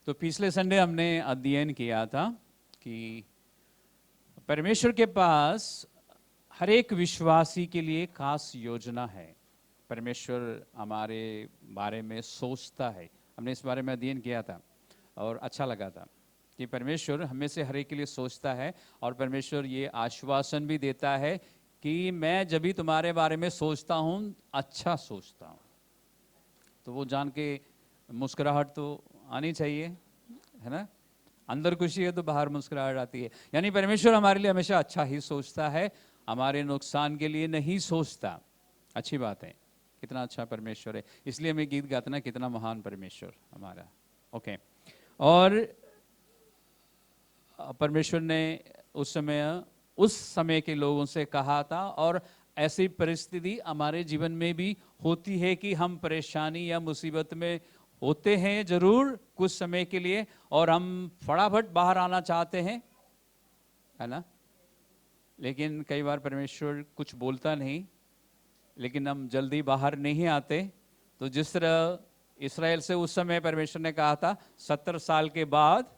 तो पिछले संडे हमने अध्ययन किया था कि परमेश्वर के पास हर एक विश्वासी के लिए खास योजना है। परमेश्वर हमारे बारे में सोचता है। हमने इस बारे में अध्ययन किया था और अच्छा लगा था कि परमेश्वर हमें से हर एक के लिए सोचता है और परमेश्वर ये आश्वासन भी देता है कि मैं जब भी तुम्हारे बारे में सोचता हूँ अच्छा सोचता हूँ। तो वो जान के मुस्कुराहट तो आनी चाहिए, है ना। अंदर खुशी है तो बाहर मुस्कुराहट आती है। यानी परमेश्वर हमारे लिए हमेशा अच्छा ही सोचता है, हमारे नुकसान के लिए नहीं सोचता। अच्छी बात है, कितना अच्छा परमेश्वर है। इसलिए हमें गीत गाते ना, कितना महान परमेश्वर हमारा। ओके। और परमेश्वर ने उस समय के लोगों से कहा था, और ऐसी परिस्थिति हमारे जीवन में भी होती है कि हम परेशानी या मुसीबत में होते हैं जरूर कुछ समय के लिए, और हम फटाफट बाहर आना चाहते हैं, है ना। लेकिन कई बार परमेश्वर कुछ बोलता नहीं, लेकिन हम जल्दी बाहर नहीं आते। तो जिस तरह इस्राएल से उस समय परमेश्वर ने कहा था 70 साल के बाद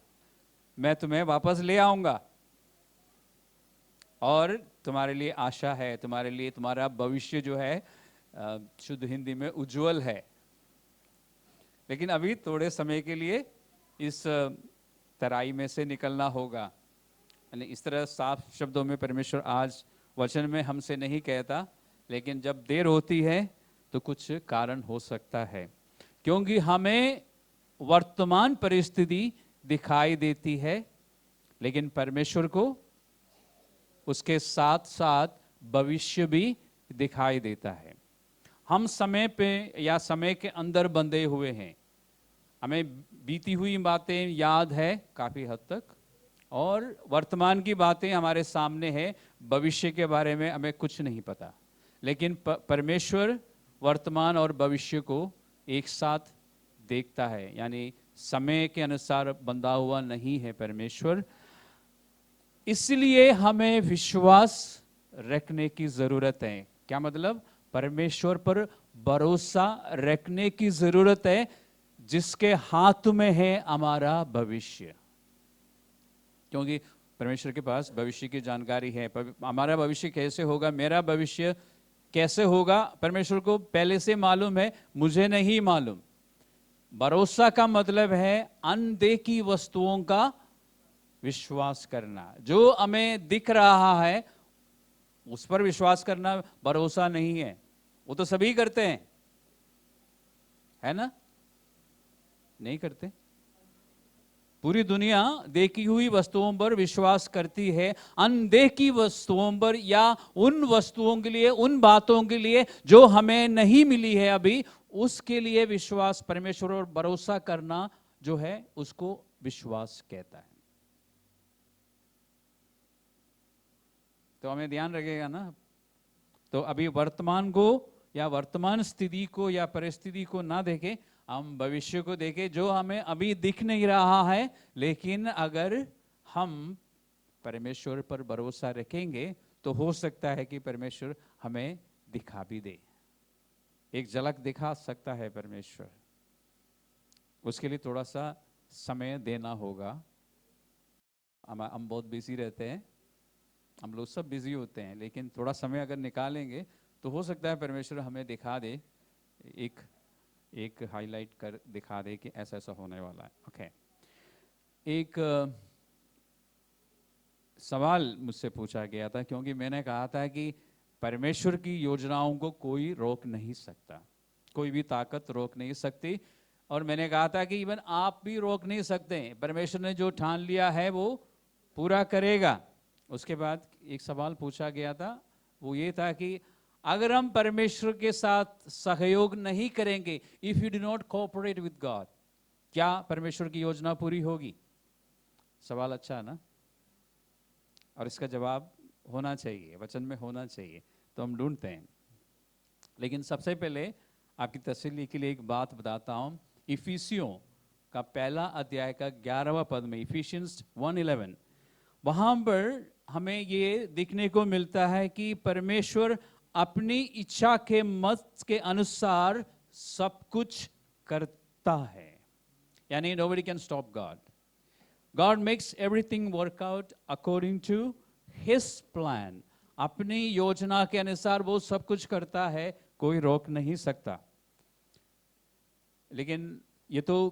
मैं तुम्हें वापस ले आऊंगा और तुम्हारे लिए आशा है, तुम्हारे लिए तुम्हारा भविष्य जो है शुद्ध हिंदी में उज्जवल है। लेकिन अभी थोड़े समय के लिए इस तराई में से निकलना होगा। यानी इस तरह साफ शब्दों में परमेश्वर आज वचन में हमसे नहीं कहता, लेकिन जब देर होती है तो कुछ कारण हो सकता है, क्योंकि हमें वर्तमान परिस्थिति दिखाई देती है, लेकिन परमेश्वर को उसके साथ साथ भविष्य भी दिखाई देता है। हम समय पे या समय के अंदर बंधे हुए हैं। हमें बीती हुई बातें याद है काफ़ी हद तक, और वर्तमान की बातें हमारे सामने है, भविष्य के बारे में हमें कुछ नहीं पता। लेकिन परमेश्वर वर्तमान और भविष्य को एक साथ देखता है, यानी समय के अनुसार बंधा हुआ नहीं है परमेश्वर। इसलिए हमें विश्वास रखने की जरूरत है। क्या मतलब? परमेश्वर पर भरोसा रखने की जरूरत है, जिसके हाथ में है हमारा भविष्य। क्योंकि परमेश्वर के पास भविष्य की जानकारी है। हमारा भविष्य कैसे होगा, मेरा भविष्य कैसे होगा, परमेश्वर को पहले से मालूम है, मुझे नहीं मालूम। भरोसा का मतलब है अनदेखी वस्तुओं का विश्वास करना। जो हमें दिख रहा है उस पर विश्वास करना भरोसा नहीं है। वो तो सभी करते हैं, है ना? नहीं करते। पूरी दुनिया देखी हुई वस्तुओं पर विश्वास करती है, अनदेखी वस्तुओं पर या उन वस्तुओं के लिए, उन बातों के लिए जो हमें नहीं मिली है अभी, उसके लिए विश्वास, परमेश्वर और भरोसा करना जो है उसको विश्वास कहता है। तो हमें ध्यान रखेगा ना। तो अभी वर्तमान को या वर्तमान स्थिति को या परिस्थिति को ना देखें, हम भविष्य को देखें जो हमें अभी दिख नहीं रहा है। लेकिन अगर हम परमेश्वर पर भरोसा रखेंगे तो हो सकता है कि परमेश्वर हमें दिखा भी दे, एक झलक दिखा सकता है परमेश्वर। उसके लिए थोड़ा सा समय देना होगा। हम बहुत बिजी रहते हैं, हम लोग सब बिजी होते हैं, लेकिन थोड़ा समय अगर निकालेंगे तो हो सकता है परमेश्वर हमें दिखा दे, एक हाईलाइट कर दिखा दे कि ऐसा ऐसा होने वाला है। ओके। एक सवाल मुझसे पूछा गया था, क्योंकि मैंने कहा था कि परमेश्वर की योजनाओं को कोई रोक नहीं सकता, कोई भी ताकत रोक नहीं सकती। और मैंने कहा था कि इवन आप भी रोक नहीं सकते। परमेश्वर ने जो ठान लिया है वो पूरा करेगा। उसके बाद एक सवाल पूछा गया था, वो ये था कि अगर हम परमेश्वर के साथ सहयोग नहीं करेंगे, if you do not cooperate with God, क्या परमेश्वर की योजना पूरी होगी? सवाल अच्छा है ना। और इसका जवाब होना चाहिए, वचन में होना चाहिए, तो हम ढूंढते हैं। लेकिन सबसे पहले आपकी तसल्ली के लिए एक बात बताता हूं। इफिसियों का पहला अध्याय का 11वां पद में, इफिशियंस 1:11, वहां पर हमें ये दिखने को मिलता है कि परमेश्वर अपनी इच्छा के मत के अनुसार सब कुछ करता है। यानी nobody can stop God. God makes everything work out according to His plan. अपनी योजना के अनुसार वो सब कुछ करता है, कोई रोक नहीं सकता. लेकिन ये तो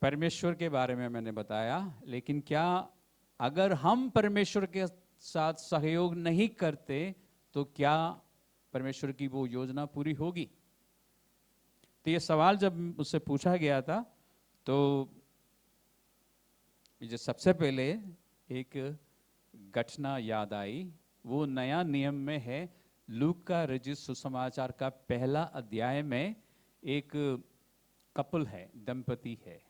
परमेश्वर के बारे में मैंने बताया, लेकिन क्या अगर हम परमेश्वर के साथ सहयोग नहीं करते तो क्या परमेश्वर की वो योजना पूरी होगी? तो ये सवाल जब मुझसे पूछा गया था तो मुझे सबसे पहले एक घटना याद आई. वो नया नियम में है, लूक का रचित सुसमाचार का पहला अध्याय में एक कपल है, दंपति है.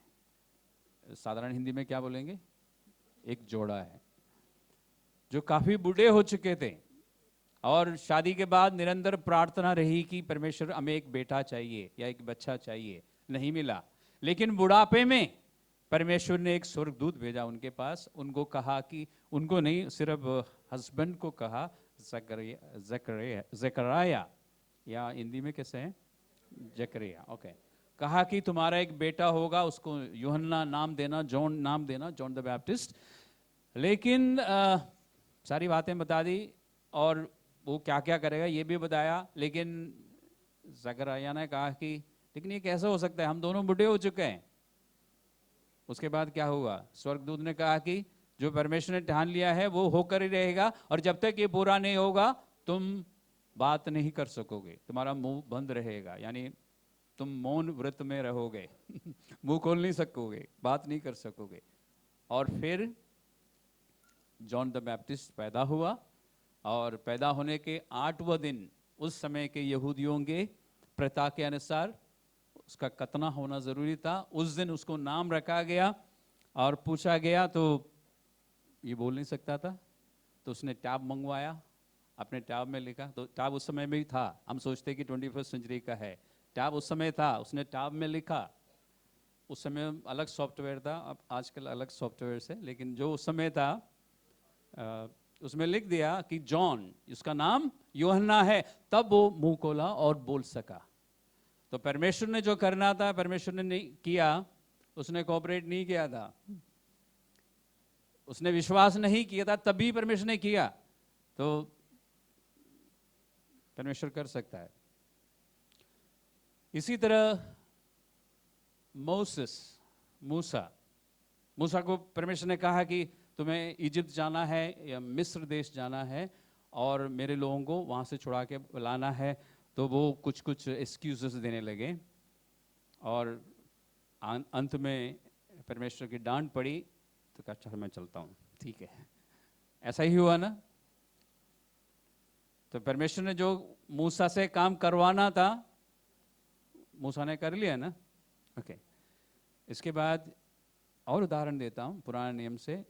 साधारण हिंदी में क्या बोलेंगे? एक जोड़ा है जो काफी बूढ़े हो चुके थे और शादी के बाद निरंतर प्रार्थना रही कि परमेश्वर हमें एक बेटा चाहिए या एक बच्चा चाहिए, नहीं मिला. लेकिन बुढ़ापे में परमेश्वर ने एक स्वर्गदूत भेजा उनके पास. उनको कहा कि, उनको नहीं, सिर्फ हस्बैंड को कहा, जकरिया या हिंदी में कैसे है? जकरिया. ओके. कहा कि तुम्हारा एक बेटा होगा, उसको यूहन्ना नाम देना, जॉन नाम देना, जॉन द बैप्टिस्ट. लेकिन सारी बातें बता दी और वो क्या क्या करेगा ये भी बताया. लेकिन जकरिया ने कहा कि लेकिन ये कैसे हो सकता है, हम दोनों बूढ़े हो चुके हैं. उसके बाद क्या हुआ? स्वर्गदूत ने कहा कि जो परमेश्वर ने ठान लिया है वो होकर ही रहेगा, और जब तक ये पूरा नहीं होगा तुम बात नहीं कर सकोगे, तुम्हारा मुंह बंद रहेगा, यानी तुम मौन व्रत में रहोगे. मुंह खोल नहीं सकोगे, बात नहीं कर सकोगे. और फिर जॉन द बैप्टिस्ट पैदा हुआ और पैदा होने के 8वें दिन उस समय के यहूदियों के प्रथा के अनुसार उसका खतना होना जरूरी था. उस दिन उसको नाम रखा गया और पूछा गया तो ये बोल नहीं सकता था, तो उसने टैब मंगवाया, अपने टैब में लिखा. तो टैब उस समय में ही था, हम सोचते कि 21वीं सेंचुरी का है. टैब उस समय था, उसने टैब में लिखा. उस समय अलग सॉफ्टवेयर था, अब आजकल अलग सॉफ्टवेयर से, लेकिन जो उस समय था उसमें लिख दिया कि जॉन, उसका नाम यूहन्ना है. तब वो मुंह खोला और बोल सका. तो परमेश्वर ने जो करना था परमेश्वर ने नहीं किया, उसने कोऑपरेट नहीं किया था, उसने विश्वास नहीं किया था, तभी परमेश्वर ने किया. तो परमेश्वर कर सकता है. इसी तरह मूसा को परमेश्वर ने कहा कि तुम्हें इजिप्ट जाना है या मिस्र देश जाना है और मेरे लोगों को वहाँ से छुड़ा के लाना है. तो वो कुछ कुछ एक्सक्यूजेस देने लगे और अंत में परमेश्वर की डांट पड़ी. तो कहा चल मैं चलता हूँ, ठीक है. ऐसा ही हुआ ना. तो परमेश्वर ने जो मूसा से काम करवाना था मूसा ने कर लिया ना. ओके. इसके बाद और उदाहरण देता हूँ पुराने नियम से.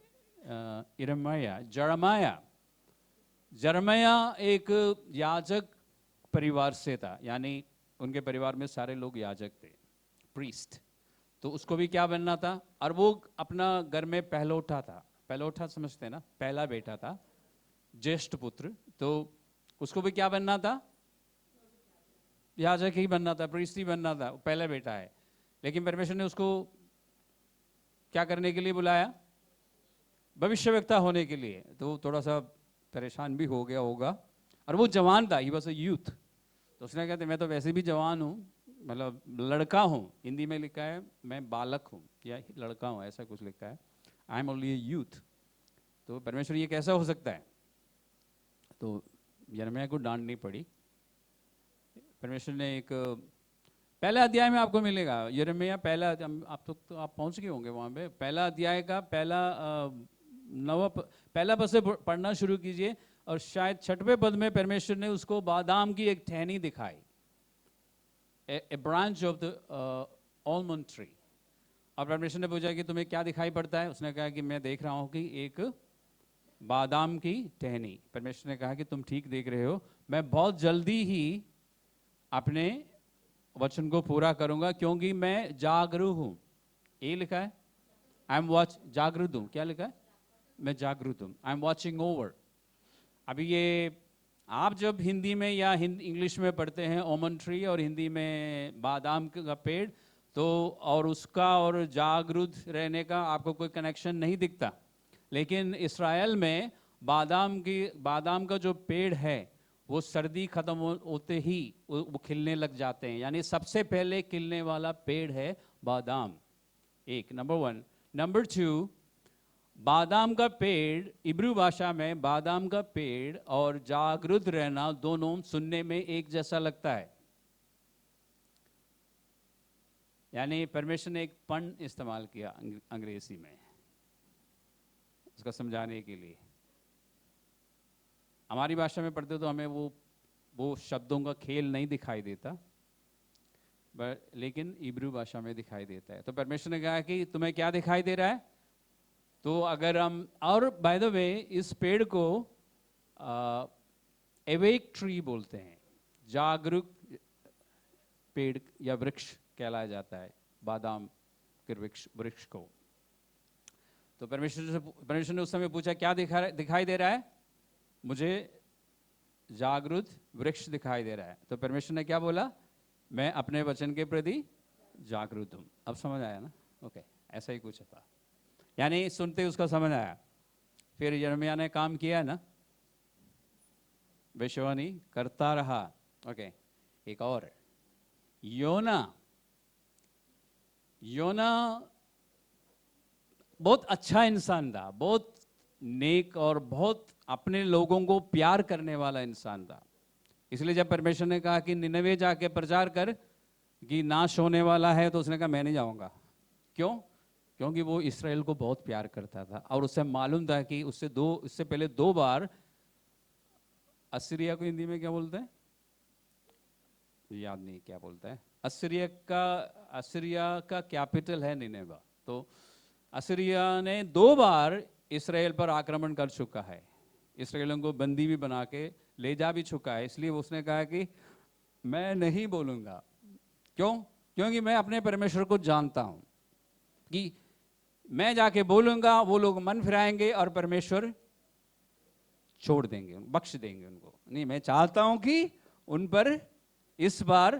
जरमया एक याजक परिवार से था, यानी उनके परिवार में सारे लोग याजक थे, प्रीस्ट. तो उसको भी क्या बनना था, और वो अपना घर में पहलौठा था. पहलौठा समझते हैं ना, पहला बेटा था, ज्येष्ठ पुत्र. तो उसको भी क्या बनना था? याजक ही बनना था, प्रीस्ट ही बनना था. पहला बेटा है. लेकिन परमेश्वर ने उसको क्या करने के लिए बुलाया? भविष्यवक्ता होने के लिए. तो थोड़ा सा परेशान भी हो गया होगा. और वो जवान था, ही वॉज अ यूथ. तो उसने कहते मैं तो वैसे भी जवान हूँ, मतलब लड़का हूँ. हिंदी में लिखा है मैं बालक हूँ या लड़का हूँ, ऐसा कुछ लिखा है. I am only A youth. तो परमेश्वर ये कैसा हो सकता है? तो यिर्मयाह को डांटनी पड़ी. परमेश्वर ने एक पहला अध्याय में आपको मिलेगा यिर्मयाह पहला, आप तो आप पहुंच गए होंगे वहां पे. पहला अध्याय का पहला पद से पढ़ना शुरू कीजिए और शायद 6वें पद में परमेश्वर ने उसको बादाम की एक टहनी दिखाई, a branch of the almond tree. और परमेश्वर ने पूछा कि तुम्हें क्या दिखाई पड़ता है? उसने कहा कि मैं देख रहा हूं कि एक बादाम की टहनी. परमेश्वर ने कहा कि तुम ठीक देख रहे हो, मैं बहुत जल्दी ही अपने वचन को पूरा करूंगा क्योंकि मैं जागरूक हूं. ये लिखा है आई एम जागरूक हूं. क्या लिखा है? मैं जागरूक हूं. I am watching over. अभी ये आप जब हिंदी में या इंग्लिश में पढ़ते हैं ओमन ट्री और हिंदी में बादाम का पेड़, तो और उसका और जागरूक रहने का आपको कोई कनेक्शन नहीं दिखता। लेकिन इस्राएल में बादाम का जो पेड़ है वो सर्दी खत्म होते ही वो खिलने लग जाते हैं। यानी सबसे पहले खिलने वाला पेड़ है बादाम, एक नंबर वन। नंबर टू, बादाम का पेड़, इब्रू भाषा में बादाम का पेड़ और जागरूक रहना दोनों सुनने में एक जैसा लगता है। यानी परमेश्वर ने एक पन इस्तेमाल किया अंग्रेजी में इसका समझाने के लिए। हमारी भाषा में पढ़ते तो हमें वो शब्दों का खेल नहीं दिखाई देता, लेकिन इब्रू भाषा में दिखाई देता है। तो परमेश्वर ने कहा कि तुम्हें क्या दिखाई दे रहा है? तो अगर हम, और बाय द वे इस पेड़ को एवेक ट्री बोलते हैं, जागरूक पेड़ या वृक्ष कहलाया जाता है, बादाम के वृक्ष को। तो परमेश्वर ने उस समय पूछा क्या दिखाई दे रहा है? मुझे जागरूक वृक्ष दिखाई दे रहा है। तो परमेश्वर ने क्या बोला? मैं अपने वचन के प्रति जागरूक हूं। अब समझ आया ना? ओके, ऐसा ही कुछ था। यानी सुनते उसका समझ आया। फिर यिर्मयाह ने काम किया ना, भविष्यवाणी करता रहा। ओके, एक और योना बहुत अच्छा इंसान था, बहुत नेक और बहुत अपने लोगों को प्यार करने वाला इंसान था। इसलिए जब परमेश्वर ने कहा कि निनवे जाके प्रचार कर कि नाश होने वाला है, तो उसने कहा मैं नहीं जाऊंगा। क्यों? क्योंकि वो इस्राएल को बहुत प्यार करता था और उसे मालूम था कि उससे पहले 2 बार, असीरिया को हिंदी में क्या बोलते हैं याद नहीं, क्या बोलता है, असीरिया का कैपिटल है निनेवा। तो असीरिया ने 2 बार इस्राएल पर आक्रमण कर चुका है, इस्राएलियों को बंदी भी बना के ले जा भी चुका है। इसलिए उसने कहा कि मैं नहीं बोलूंगा। क्यों? क्योंकि मैं अपने परमेश्वर को जानता हूं कि मैं जाके बोलूंगा वो लोग मन फिराएंगे और परमेश्वर छोड़ देंगे, बख्श देंगे उनको। नहीं, मैं चाहता हूं कि उन पर इस बार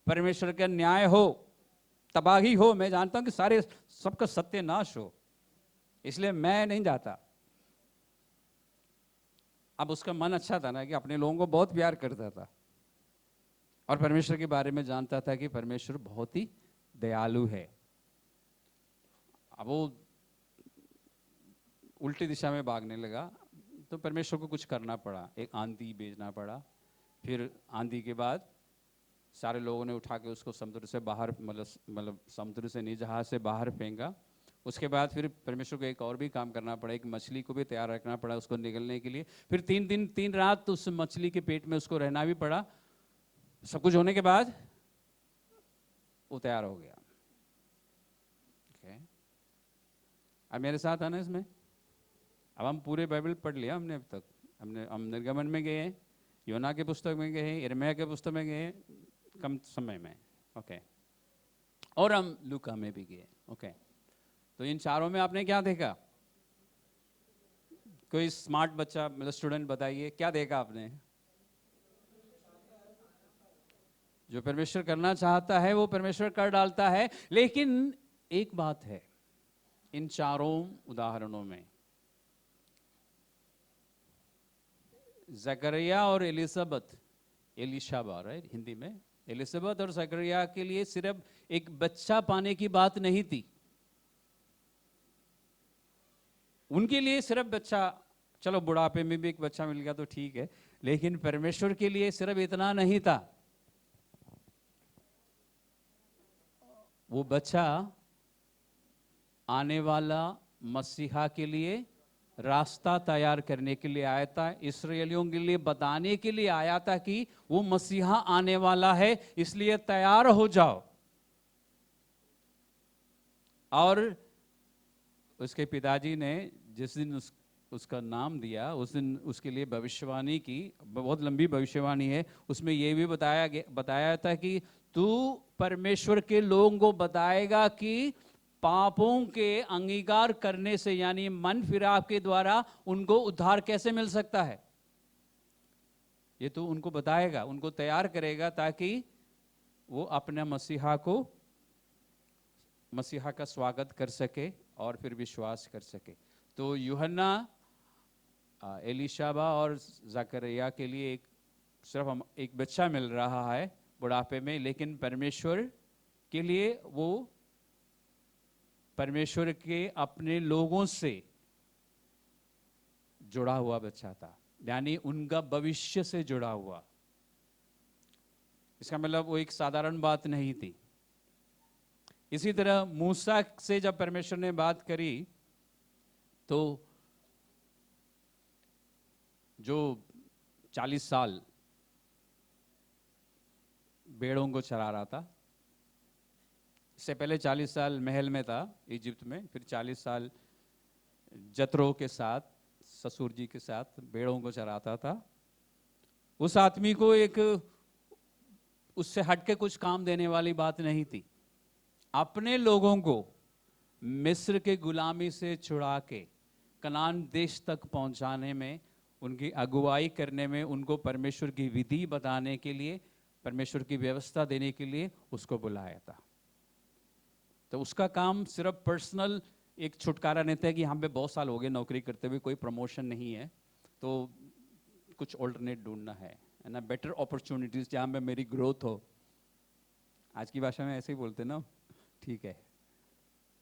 परमेश्वर का न्याय हो, तबाही हो। मैं जानता हूं कि सारे सबका सत्यानाश हो, इसलिए मैं नहीं जाता। अब उसका मन अच्छा था ना कि अपने लोगों को बहुत प्यार करता था और परमेश्वर के बारे में जानता था कि परमेश्वर बहुत ही दयालु है। अब वो उल्टी दिशा में भागने लगा तो परमेश्वर को कुछ करना पड़ा, एक आंधी भेजना पड़ा। फिर आंधी के बाद सारे लोगों ने उठा के उसको समुद्र से बाहर, मतलब समुद्र से नहीं, जहाज से बाहर फेंका। उसके बाद फिर परमेश्वर को एक और भी काम करना पड़ा, एक मछली को भी तैयार रखना पड़ा उसको निगलने के लिए। फिर 3 दिन 3 रात तो उस मछली के पेट में उसको रहना भी पड़ा। सब कुछ होने के बाद वो तैयार हो गया। अब मेरे साथ आना इसमें। अब हम पूरे बाइबल पढ़ लिया हमने अब तक। हम निर्गमन में गए, योना के पुस्तक में गए, यिर्मयाह के पुस्तक में गए कम समय में। ओके, और हम लूका में भी गए। ओके, तो इन चारों में आपने क्या देखा? कोई स्मार्ट बच्चा, मतलब स्टूडेंट बताइए, क्या देखा आपने? जो परमेश्वर करना चाहता है वो परमेश्वर कर डालता है। लेकिन एक बात है इन चारों उदाहरणों में, जकरिया और एलिजाबेथ, एलिशाबा, राइट, हिंदी में एलिजाबेथ और जकरिया के लिए सिर्फ एक बच्चा पाने की बात नहीं थी। उनके लिए सिर्फ बच्चा, चलो बुढ़ापे में भी एक बच्चा मिल गया तो ठीक है, लेकिन परमेश्वर के लिए सिर्फ इतना नहीं था। वो बच्चा आने वाला मसीहा के लिए रास्ता तैयार करने के लिए आया था, इस्राएलियों के लिए बताने के लिए आया था कि वो मसीहा आने वाला है, इसलिए तैयार हो जाओ। और उसके पिताजी ने जिस दिन उसका नाम दिया, उस दिन उसके लिए भविष्यवाणी की, बहुत लंबी भविष्यवाणी है। उसमें यह भी बताया था कि तू परमेश्वर के लोगों को बताएगा कि पापों के अंगीकार करने से, यानी मन फिराव के द्वारा उनको उद्धार कैसे मिल सकता है। ये तो उनको बताएगा, उनको तैयार करेगा ताकि वो अपने मसीहा को मसीहा का स्वागत कर सके और फिर विश्वास कर सके। तो यूहन्ना, एलिशाबा और जकरिया के लिए सिर्फ हम एक बच्चा मिल रहा है बुढ़ापे में, लेकिन परमेश्वर के लिए वो परमेश्वर के अपने लोगों से जुड़ा हुआ बच्चा था, यानी उनका भविष्य से जुड़ा हुआ। इसका मतलब वो एक साधारण बात नहीं थी। इसी तरह मूसा से जब परमेश्वर ने बात करी तो जो 40 साल भेड़ों को चरा रहा था, इससे पहले 40 साल महल में था इजिप्ट में, फिर 40 साल जत्रो के साथ, ससुर जी के साथ भेड़ों को चराता था। उस आदमी को एक उससे हटके कुछ काम देने वाली बात नहीं थी। अपने लोगों को मिस्र के गुलामी से छुड़ा के कनान देश तक पहुंचाने में, उनकी अगुवाई करने में, उनको परमेश्वर की विधि बताने के लिए, परमेश्वर की व्यवस्था देने के लिए उसको बुलाया था। तो उसका काम सिर्फ पर्सनल एक छुटकारा नहीं था कि हम पे बहुत साल हो गए नौकरी करते हुए, कोई प्रमोशन नहीं है, तो कुछ ऑल्टरनेट ढूंढना है ना, बेटर अपॉर्चुनिटीज जहाँ पे मेरी ग्रोथ हो। आज की भाषा में ऐसे ही बोलते ना, ठीक है।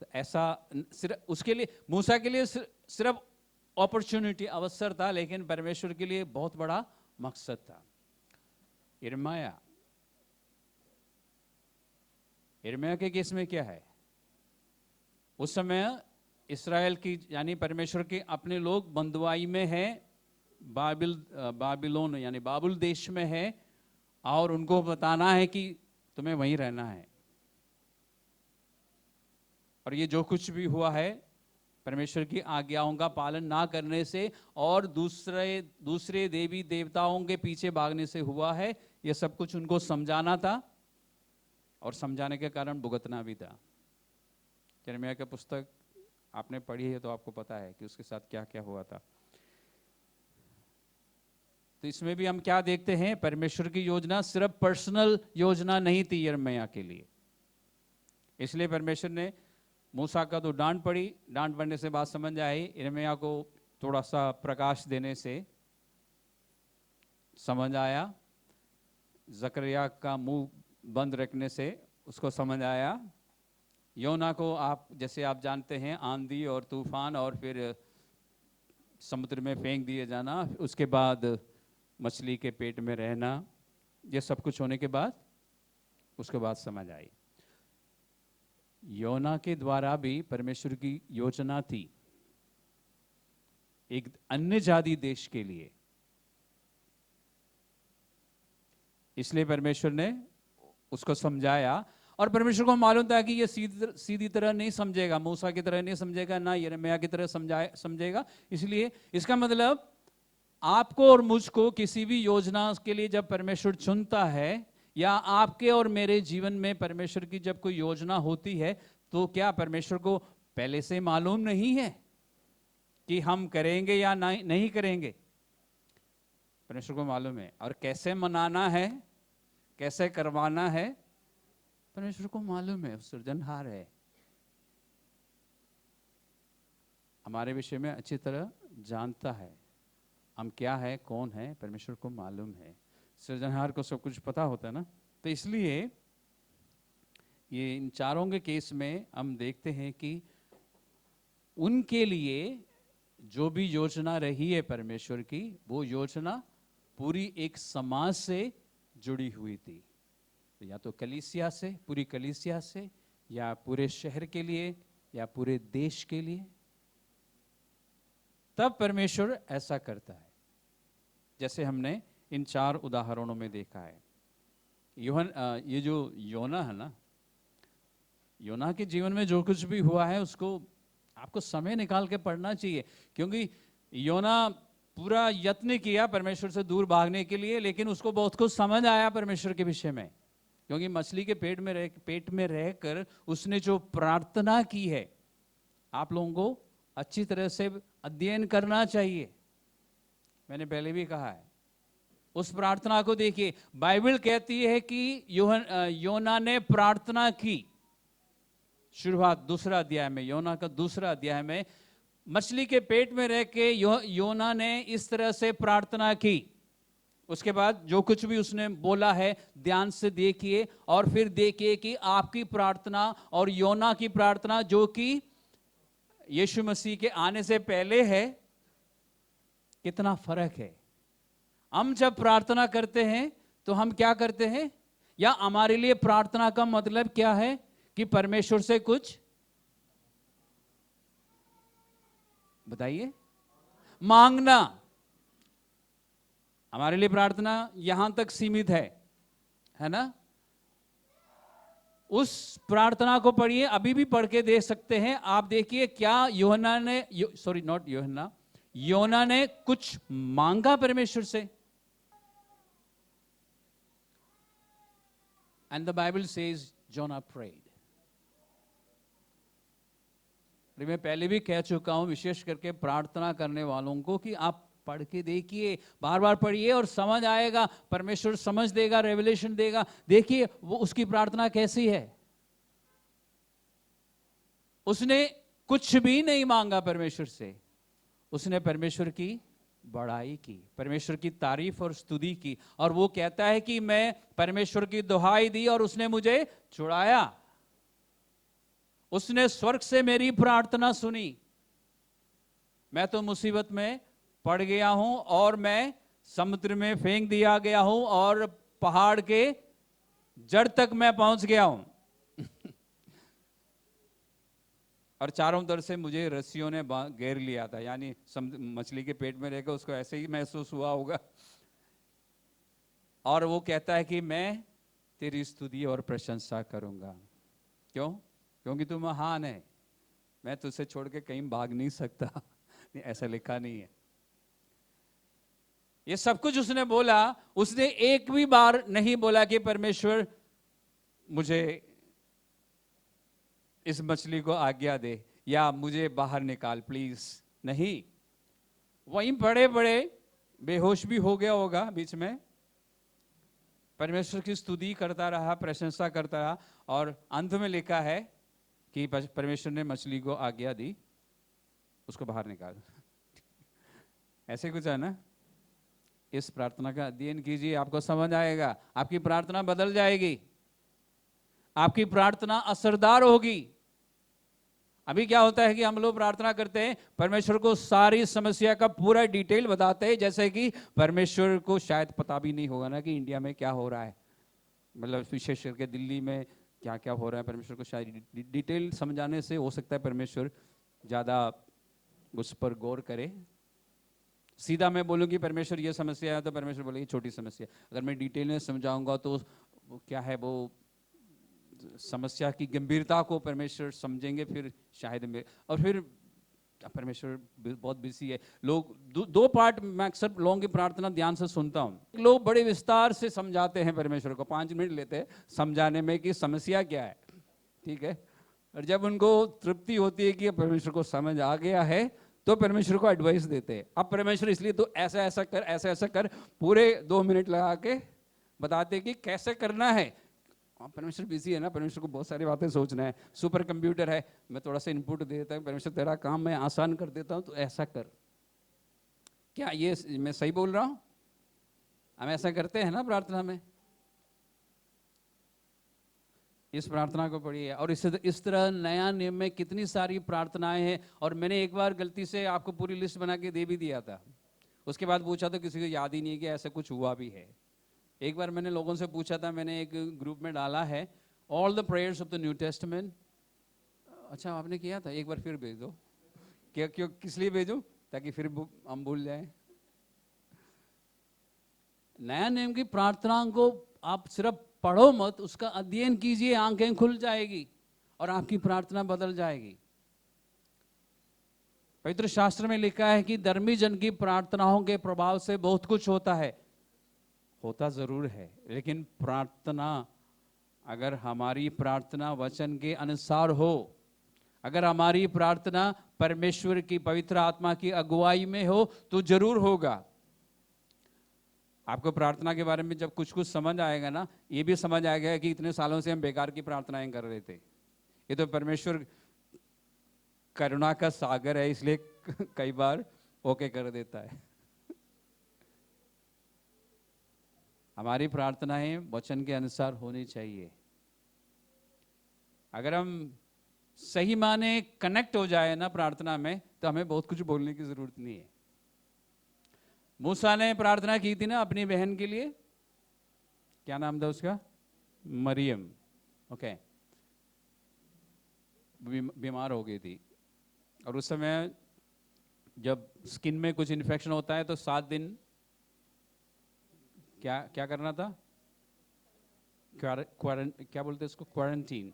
तो ऐसा सिर्फ उसके लिए, मूसा के लिए सिर्फ अपॉर्चुनिटी, अवसर था, लेकिन परमेश्वर के लिए बहुत बड़ा मकसद था। यिर्मयाह के केस में क्या है? उस समय इस्राएल की यानी परमेश्वर के अपने लोग बंदुआई में हैं, बाबिलोन यानी बाबुल देश में है, और उनको बताना है कि तुम्हें वहीं रहना है। और ये जो कुछ भी हुआ है परमेश्वर की आज्ञाओं का पालन ना करने से और दूसरे देवी देवताओं के पीछे भागने से हुआ है, ये सब कुछ उनको समझाना था और समझाने के कारण भुगतना भी था। यिर्मयाह की पुस्तक आपने पढ़ी है तो आपको पता है कि उसके साथ क्या क्या हुआ था। तो इसमें भी हम क्या देखते हैं? परमेश्वर की योजना सिर्फ पर्सनल योजना नहीं थी यिर्मयाह के लिए। इसलिए परमेश्वर ने मूसा का तो डांट पड़ने से बात समझ आई, यिर्मयाह को थोड़ा सा प्रकाश देने से समझ आया, जकरिया का मुंह बंद रखने से उसको समझ आया, योना को जैसे आप जानते हैं आंधी और तूफान और फिर समुद्र में फेंक दिए जाना, उसके बाद मछली के पेट में रहना, ये सब कुछ होने के बाद उसके बाद समझ आई। योना के द्वारा भी परमेश्वर की योजना थी एक अन्य जाति देश के लिए। इसलिए परमेश्वर ने उसको समझाया, और परमेश्वर को मालूम था कि ये सीधी तरह नहीं समझेगा, मूसा की तरह नहीं समझेगा, ना यिर्मयाह की तरह समझेगा। इसलिए इसका मतलब आपको और मुझको किसी भी योजना के लिए जब परमेश्वर चुनता है, या आपके और मेरे जीवन में परमेश्वर की जब कोई योजना होती है, तो क्या परमेश्वर को पहले से मालूम नहीं है कि हम करेंगे या नहीं करेंगे? परमेश्वर को मालूम है, और कैसे मनाना है, कैसे करवाना है, परमेश्वर को मालूम है। सृजनहार है, हमारे विषय में अच्छी तरह जानता है, हम क्या है, कौन है, परमेश्वर को मालूम है। सृजनहार को सब कुछ पता होता है ना। तो इसलिए ये इन चारों के केस में हम देखते हैं कि उनके लिए जो भी योजना रही है परमेश्वर की, वो योजना पूरी एक समाज से जुड़ी हुई थी, या तो कलीसिया से, पूरी कलीसिया से, या पूरे शहर के लिए, या पूरे देश के लिए। तब परमेश्वर ऐसा करता है, जैसे हमने इन 4 उदाहरणों में देखा है। ये जो योना है ना, योना के जीवन में जो कुछ भी हुआ है उसको आपको समय निकाल के पढ़ना चाहिए, क्योंकि योना पूरा यत्न किया परमेश्वर से दूर भागने के लिए, लेकिन उसको बहुत कुछ समझ आया परमेश्वर के विषय में, क्योंकि मछली के पेट में रहकर उसने जो प्रार्थना की है, आप लोगों को अच्छी तरह से अध्ययन करना चाहिए। मैंने पहले भी कहा है, उस प्रार्थना को देखिए। बाइबल कहती है कि योना ने प्रार्थना की, शुरुआत दूसरा अध्याय में, योना का दूसरा अध्याय में, मछली के पेट में रह के योना ने इस तरह से प्रार्थना की। उसके बाद जो कुछ भी उसने बोला है ध्यान से देखिए, और फिर देखिए कि आपकी प्रार्थना और योना की प्रार्थना जो कि यीशु मसीह के आने से पहले है, कितना फर्क है। हम जब प्रार्थना करते हैं तो हम क्या करते हैं, या हमारे लिए प्रार्थना का मतलब क्या है कि परमेश्वर से कुछ बताइए, मांगना। हमारे लिए प्रार्थना यहां तक सीमित है ना। उस प्रार्थना को पढ़िए, अभी भी पढ़ के देख सकते हैं आप। देखिए क्या यूहन्ना ने, सॉरी नॉट यूहन्ना, योना ने कुछ मांगा परमेश्वर से। And the Bible says Jonah prayed. मैं पहले भी कह चुका हूं, विशेष करके प्रार्थना करने वालों को, कि आप पढ़ के देखिए, बार बार पढ़िए और समझ आएगा, परमेश्वर समझ देगा, रेवलेशन देगा। देखिए वो उसकी प्रार्थना कैसी है। उसने कुछ भी नहीं मांगा परमेश्वर से, उसने परमेश्वर की बड़ाई की, परमेश्वर की तारीफ और स्तुति की। और वो कहता है कि मैं परमेश्वर की दुहाई दी और उसने मुझे छुड़ाया, उसने स्वर्ग से मेरी प्रार्थना सुनी। मैं तो मुसीबत में पड़ गया हूं और मैं समुद्र में फेंक दिया गया हूं और पहाड़ के जड़ तक मैं पहुंच गया हूं और चारों तरफ से मुझे रस्सियों ने घेर लिया था। यानी मछली के पेट में रहकर उसको ऐसे ही महसूस हुआ होगा। और वो कहता है कि मैं तेरी स्तुति और प्रशंसा करूंगा। क्यों? क्योंकि तू महान है, मैं तुझसे छोड़ के कहीं भाग नहीं सकता ऐसा लिखा नहीं है। ये सब कुछ उसने बोला, उसने एक भी बार नहीं बोला कि परमेश्वर मुझे इस मछली को आज्ञा दे या मुझे बाहर निकाल प्लीज। नहीं, वहीं बड़े बड़े बेहोश भी हो गया होगा बीच में, परमेश्वर की स्तुति करता रहा, प्रशंसा करता रहा, और अंत में लिखा है कि परमेश्वर ने मछली को आज्ञा दी, उसको बाहर निकाल ऐसे कुछ है ना। इस प्रार्थना का अध्ययन कीजिए, आपको समझ आएगा, आपकी प्रार्थना बदल जाएगी, आपकी प्रार्थना असरदार होगी। अभी क्या होता है कि हम लोग प्रार्थना करते हैं, परमेश्वर को सारी समस्या का पूरा डिटेल बताते हैं, जैसे कि परमेश्वर को शायद पता भी नहीं होगा ना कि इंडिया में क्या हो रहा है, मतलब विशेष करके दिल्ली में क्या क्या हो रहा है। परमेश्वर को शायद डिटेल समझाने से हो सकता है परमेश्वर ज़्यादा उस पर गौर करे। सीधा मैं बोलूँ कि परमेश्वर ये समस्या है तो परमेश्वर बोले ये छोटी समस्या। अगर मैं डिटेल में समझाऊंगा तो क्या है, वो समस्या की गंभीरता को परमेश्वर समझेंगे, फिर शायद में। और फिर परमेश्वर बहुत बिजी है। लोग दो पार्ट मैं अक्सर लोगों की प्रार्थना ध्यान से सुनता हूं। लोग बड़े विस्तार से समझाते हैं परमेश्वर को, 5 मिनट लेते हैं समझाने में कि समस्या क्या है, ठीक है। और जब उनको तृप्ति होती है कि परमेश्वर को समझ आ गया है तो परमेश्वर को एडवाइस देते हैं। अब परमेश्वर इसलिए तो ऐसा ऐसा कर, ऐसा ऐसा कर, पूरे 2 मिनट लगा के बताते कि कैसे करना है। परमेश्वर बिजी है ना, परमेश्वर को बहुत सारी बातें सोचना है, सुपर कंप्यूटर है, मैं थोड़ा सा इनपुट दे देता हूँ, परमेश्वर तेरा काम मैं आसान कर देता हूँ तो ऐसा कर। क्या ये मैं सही बोल रहा हूँ? हम ऐसा करते हैं ना प्रार्थना में। इस प्रार्थना को पढ़िए। और इस तरह नया नियम में कितनी सारी प्रार्थनाएं हैं, और मैंने एक बार गलती से आपको पूरी लिस्ट बना के दे भी दिया था, उसके बाद पूछा तो किसी को याद ही नहीं है कि ऐसा कुछ हुआ भी है। एक बार मैंने लोगों से पूछा था, मैंने एक ग्रुप में डाला है all the prayers of the new testament. अच्छा आपने किया था, एक बार फिर भेज दो। क्या क्यों, किस लिए भेजूं? ताकि फिर हम भूल जाएं। नया नियम की प्रार्थना को आप सिर्फ पढ़ो मत, उसका अध्ययन कीजिए, आंखें खुल जाएगी और आपकी प्रार्थना बदल जाएगी। पवित्र शास्त्र में लिखा है कि धर्मी जन की प्रार्थनाओं के प्रभाव से बहुत कुछ होता है। होता जरूर है, लेकिन प्रार्थना, अगर हमारी प्रार्थना वचन के अनुसार हो, अगर हमारी प्रार्थना परमेश्वर की पवित्र आत्मा की अगुवाई में हो तो जरूर होगा। आपको प्रार्थना के बारे में जब कुछ कुछ समझ आएगा ना, ये भी समझ आएगा कि इतने सालों से हम बेकार की प्रार्थनाएं कर रहे थे, ये तो परमेश्वर करुणा का सागर है, इसलिए कई बार ओके कर देता है। हमारी प्रार्थनाएं वचन के अनुसार होनी चाहिए। अगर हम सही माने कनेक्ट हो जाए ना प्रार्थना में, तो हमें बहुत कुछ बोलने की जरूरत नहीं है। मूसा ने प्रार्थना की थी ना अपनी बहन के लिए, क्या नाम था उसका? मरियम। ओके, बीमार हो गई थी, और उस समय जब स्किन में कुछ इन्फेक्शन होता है तो 7 दिन क्या क्या करना था? क्या बोलते हैं इसको? क्वारंटीन।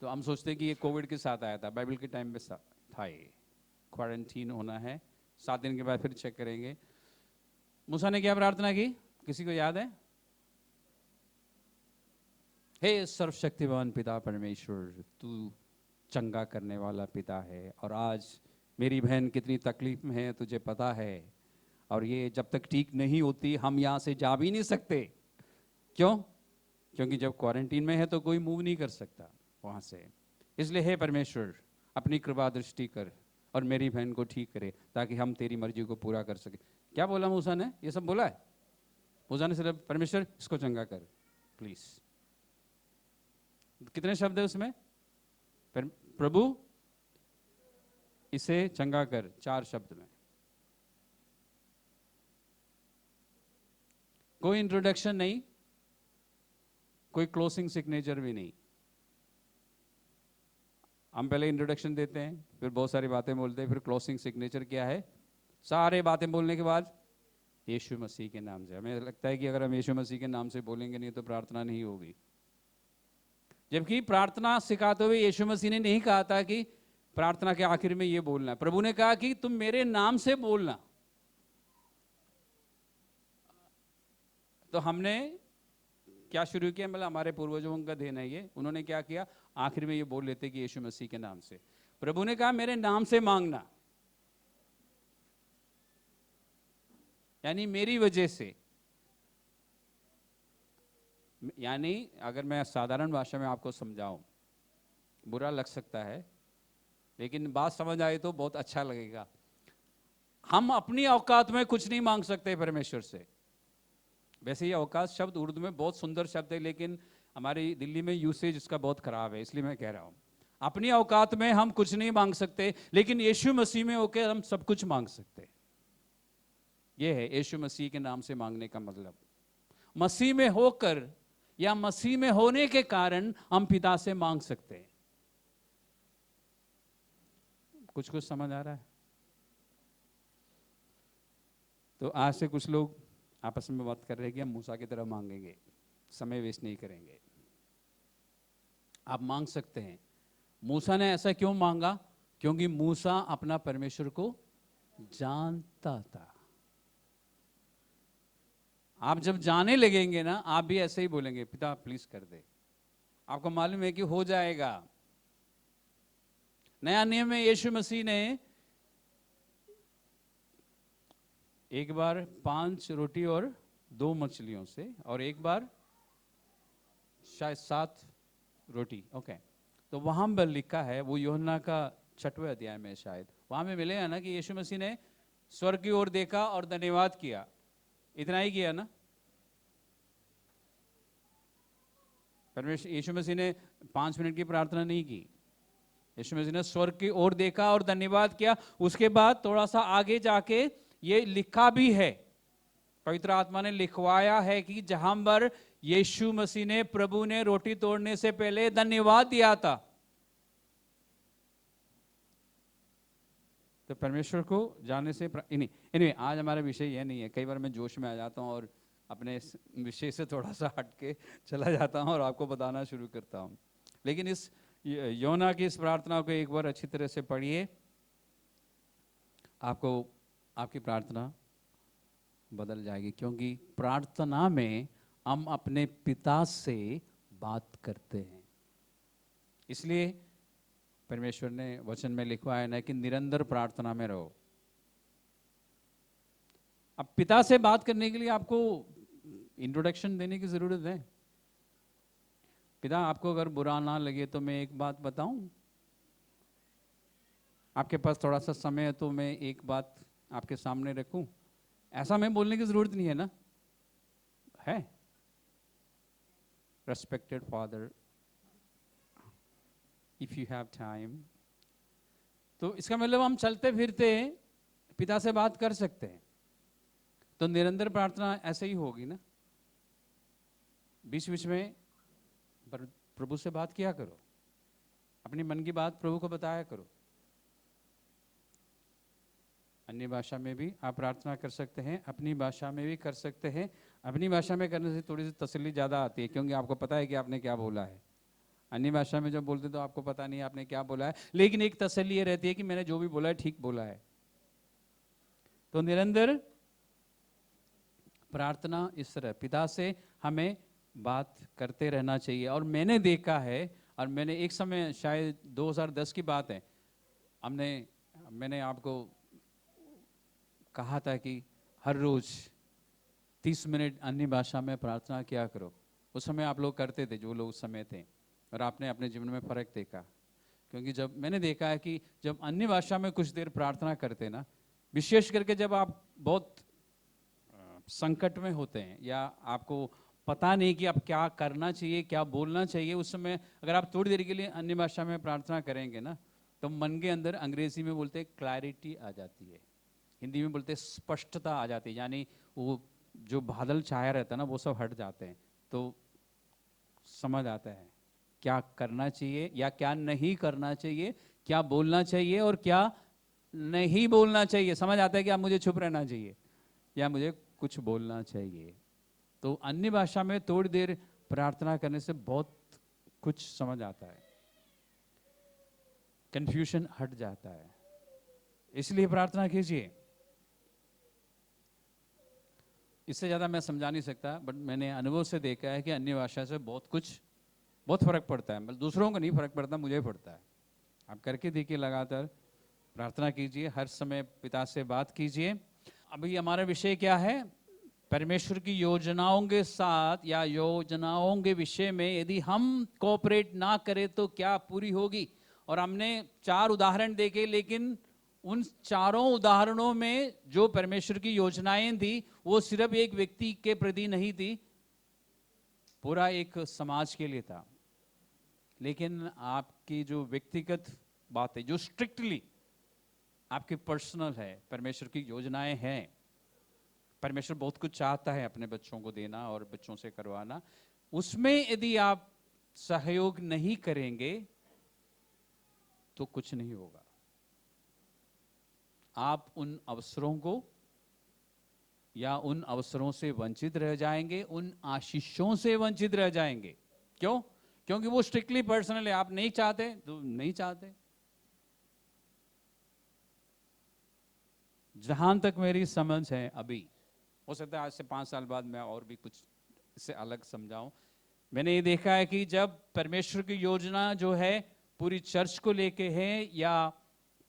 तो हम सोचते हैं कि ये कोविड के साथ आया था, बाइबल के टाइम पे था ये, क्वारंटीन होना है, 7 दिन के बाद फिर चेक करेंगे। मूसा ने क्या प्रार्थना की, किसी को याद है? हे सर्वशक्तिमान पिता परमेश्वर, तू चंगा करने वाला पिता है, और आज मेरी बहन कितनी तकलीफ में है तुझे पता है, और ये जब तक ठीक नहीं होती हम यहाँ से जा भी नहीं सकते। क्यों? क्योंकि जब क्वारंटीन में है तो कोई मूव नहीं कर सकता वहाँ से। इसलिए हे परमेश्वर, अपनी कृपा दृष्टि कर और मेरी बहन को ठीक करे, ताकि हम तेरी मर्जी को पूरा कर सके। क्या बोला मूसा ने? ये सब बोला है मूसा ने, सिर्फ परमेश्वर इसको चंगा कर प्लीज। कितने शब्द है उसमें? प्रभु इसे चंगा कर, 4 शब्द में। कोई इंट्रोडक्शन नहीं, कोई क्लोजिंग सिग्नेचर भी नहीं। हम पहले इंट्रोडक्शन देते हैं, फिर बहुत सारी बातें बोलते हैं, फिर क्लोजिंग सिग्नेचर क्या है? सारे बातें बोलने के बाद यीशु मसीह के नाम से। हमें लगता है कि अगर हम यीशु मसीह के नाम से बोलेंगे नहीं तो प्रार्थना नहीं होगी, जबकि प्रार्थना सिखाते हुए यीशु मसीह ने नहीं कहा था कि प्रार्थना के आखिर में ये बोलना है। प्रभु ने कहा कि तुम मेरे नाम से बोलना। तो हमने क्या शुरू किया? मतलब हमारे पूर्वजों का देन है ये, उन्होंने क्या किया? आखिर में ये बोल लेते कि यीशु मसीह के नाम से। प्रभु ने कहा मेरे नाम से मांगना, यानी मेरी वजह से। यानी अगर मैं साधारण भाषा में आपको समझाऊं, बुरा लग सकता है लेकिन बात समझ आए तो बहुत अच्छा लगेगा। हम अपनी औकात में कुछ नहीं मांग सकते परमेश्वर से। वैसे ये औकात शब्द उर्दू में बहुत सुंदर शब्द है, लेकिन हमारी दिल्ली में यूसेज इसका बहुत खराब है, इसलिए मैं कह रहा हूं। अपनी औकात में हम कुछ नहीं मांग सकते, लेकिन यीशु मसीह में होकर हम सब कुछ मांग सकते। ये है यीशु मसीह के नाम से मांगने का मतलब। मसीह में होकर या मसीह में होने के कारण हम पिता से मांग सकते हैं। कुछ कुछ समझ आ रहा है? तो आज से कुछ लोग आपस में बात कर रहे हैं कि हम मूसा की तरह मांगेंगे, समय वेस्ट नहीं करेंगे। आप मांग सकते हैं। मूसा ने ऐसा क्यों मांगा? क्योंकि मूसा अपना परमेश्वर को जानता था। आप जब जाने लगेंगे ना, आप भी ऐसे ही बोलेंगे, पिता प्लीज कर दे। आपको मालूम है कि हो जाएगा। नया नियम में यीशु मसीह ने एक बार 5 रोटी और 2 मछलियों से, और एक बार शायद 7 रोटी, ओके। तो वहां पर लिखा है, वो यूहन्ना का 6वें अध्याय में शायद, वहां में मिलेगा ना कि यीशु मसीह ने स्वर्ग की ओर देखा और धन्यवाद किया। इतना ही किया ना? परमेश्वर यीशु मसीह ने 5 मिनट की प्रार्थना नहीं की। यीशु मसीह ने स्वर्ग की ओर देखा और धन्यवाद किया। उसके बाद थोड़ा सा आगे जाके ये लिखा भी है, पवित्र आत्मा ने लिखवाया है कि जहां पर यीशु मसीह ने, प्रभु ने रोटी तोड़ने से पहले धन्यवाद दिया था। तो परमेश्वर को जानने से anyway, आज हमारा विषय यह नहीं है। कई बार मैं जोश में आ जाता हूं और अपने विषय से थोड़ा सा हट के चला जाता हूं और आपको बताना शुरू करता हूं। लेकिन इस योना की इस प्रार्थना को एक बार अच्छी तरह से पढ़िए, आपको आपकी प्रार्थना बदल जाएगी। क्योंकि प्रार्थना में हम अपने पिता से बात करते हैं। इसलिए परमेश्वर ने वचन में लिखवाया है कि निरंतर प्रार्थना में रहो। अब पिता से बात करने के लिए आपको इंट्रोडक्शन देने की जरूरत है। पिता, आपको अगर बुरा ना लगे तो मैं एक बात बताऊं, आपके पास थोड़ा सा समय है तो मैं एक बात आपके सामने रखूं। ऐसा मैं बोलने की जरूरत नहीं है ना, है? Respected father, if you have time, तो इसका मतलब हम चलते फिरते पिता से बात कर सकते हैं। तो निरंतर प्रार्थना ऐसे ही होगी ना, बीच बीच में प्रभु से बात किया करो, अपनी मन की बात प्रभु को बताया करो। अन्य भाषा में भी आप प्रार्थना कर सकते हैं, अपनी भाषा में भी कर सकते हैं। अपनी भाषा में करने से थोड़ी सी तसल्ली ज़्यादा आती है, क्योंकि आपको पता है कि आपने क्या बोला है। अन्य भाषा में जब बोलते तो आपको पता नहीं आपने क्या बोला है, लेकिन एक तसल्ली ये रहती है कि मैंने जो भी बोला है ठीक बोला है। तो निरंतर प्रार्थना इस तरह पिता से हमें बात करते रहना चाहिए। और मैंने देखा है, और मैंने एक समय, शायद 2010 की बात है, मैंने आपको कहा था कि हर रोज 30 मिनट अन्य भाषा में प्रार्थना किया करो। उस समय आप लोग करते थे, जो लोग उस समय थे, और आपने अपने जीवन में फर्क देखा। क्योंकि जब मैंने देखा है कि जब अन्य भाषा में कुछ देर प्रार्थना करते ना, विशेष करके जब आप बहुत संकट में होते हैं या आपको पता नहीं कि आप क्या करना चाहिए, क्या बोलना चाहिए, उस समय अगर आप थोड़ी देर के लिए अन्य भाषा में प्रार्थना करेंगे ना, तो मन के अंदर, अंग्रेजी में बोलते हैं क्लैरिटी आ जाती है, हिंदी में बोलते हैं स्पष्टता आ जाती है। यानी वो जो बादल छाया रहता है ना, वो सब हट जाते हैं। तो समझ आता है क्या करना चाहिए या क्या नहीं करना चाहिए, क्या बोलना चाहिए और क्या नहीं बोलना चाहिए। समझ आता है कि अब मुझे चुप रहना चाहिए या मुझे कुछ बोलना चाहिए। तो अन्य भाषा में थोड़ी देर प्रार्थना करने से बहुत कुछ समझ आता है, कंफ्यूजन हट जाता है। इसलिए प्रार्थना कीजिए। इससे ज़्यादा मैं समझा नहीं सकता, बट मैंने अनुभव से देखा है कि अन्य भाषा से बहुत फर्क पड़ता है। मतलब दूसरों को नहीं फर्क पड़ता, मुझे पड़ता है। आप करके देखिए, लगातार प्रार्थना कीजिए, हर समय पिता से बात कीजिए। अभी हमारा विषय क्या है? परमेश्वर की योजनाओं के साथ या योजनाओं के विषय में यदि हम कोऑपरेट ना करें तो क्या पूरी होगी। और हमने 4 उदाहरण देखे, लेकिन उन चारों उदाहरणों में जो परमेश्वर की योजनाएं थी, वो सिर्फ एक व्यक्ति के प्रति नहीं थी, पूरा एक समाज के लिए था। लेकिन आपकी जो व्यक्तिगत बात है, जो स्ट्रिक्टली आपकी पर्सनल है, परमेश्वर की योजनाएं हैं। परमेश्वर बहुत कुछ चाहता है अपने बच्चों को देना और बच्चों से करवाना। उसमें यदि आप सहयोग नहीं करेंगे तो कुछ नहीं होगा। आप उन अवसरों को या उन अवसरों से वंचित रह जाएंगे, उन आशीषों से वंचित रह जाएंगे। क्यों? क्योंकि वो स्ट्रिक्टली पर्सनल है। आप नहीं चाहते तो नहीं चाहते। जहां तक मेरी समझ है, अभी हो सकता है आज से 5 साल बाद मैं और भी कुछ इससे अलग समझाऊं। मैंने ये देखा है कि जब परमेश्वर की योजना जो है पूरी चर्च को लेके है या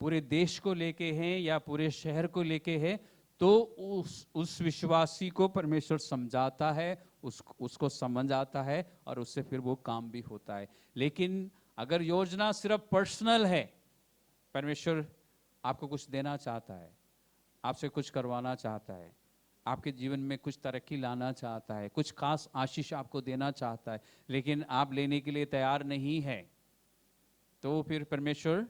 पूरे देश को लेके है या पूरे शहर को लेके है, तो उस विश्वासी को परमेश्वर समझाता है, उसको समझ आता है और उससे फिर वो काम भी होता है। लेकिन अगर योजना सिर्फ पर्सनल है, परमेश्वर आपको कुछ देना चाहता है, आपसे कुछ करवाना चाहता है, आपके जीवन में कुछ तरक्की लाना चाहता है, कुछ खास आशीष आपको देना चाहता है, लेकिन आप लेने के लिए तैयार नहीं है, तो फिर परमेश्वर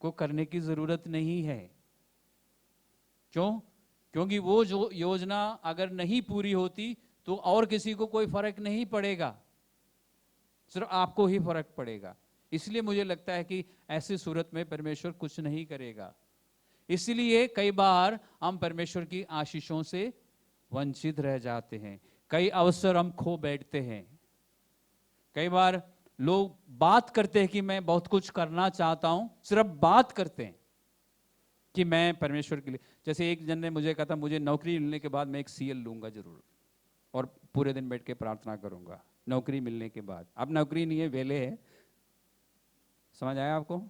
को करने की जरूरत नहीं है। क्यों? क्योंकि वो जो योजना अगर नहीं पूरी होती तो और किसी को कोई फर्क नहीं पड़ेगा, सिर्फ आपको ही फर्क पड़ेगा। इसलिए मुझे लगता है कि ऐसी सूरत में परमेश्वर कुछ नहीं करेगा। इसलिए कई बार हम परमेश्वर की आशीषों से वंचित रह जाते हैं, कई अवसर हम खो बैठते हैं। कई बार लोग बात करते हैं कि मैं बहुत कुछ करना चाहता हूं, सिर्फ बात करते हैं कि मैं परमेश्वर के लिए, जैसे एक जन ने मुझे कहा था, मुझे नौकरी मिलने के बाद मैं एक सीएल लूंगा जरूर और पूरे दिन बैठ के प्रार्थना करूंगा नौकरी मिलने के बाद। अब नौकरी नहीं है, वेले है। समझ आया आपको?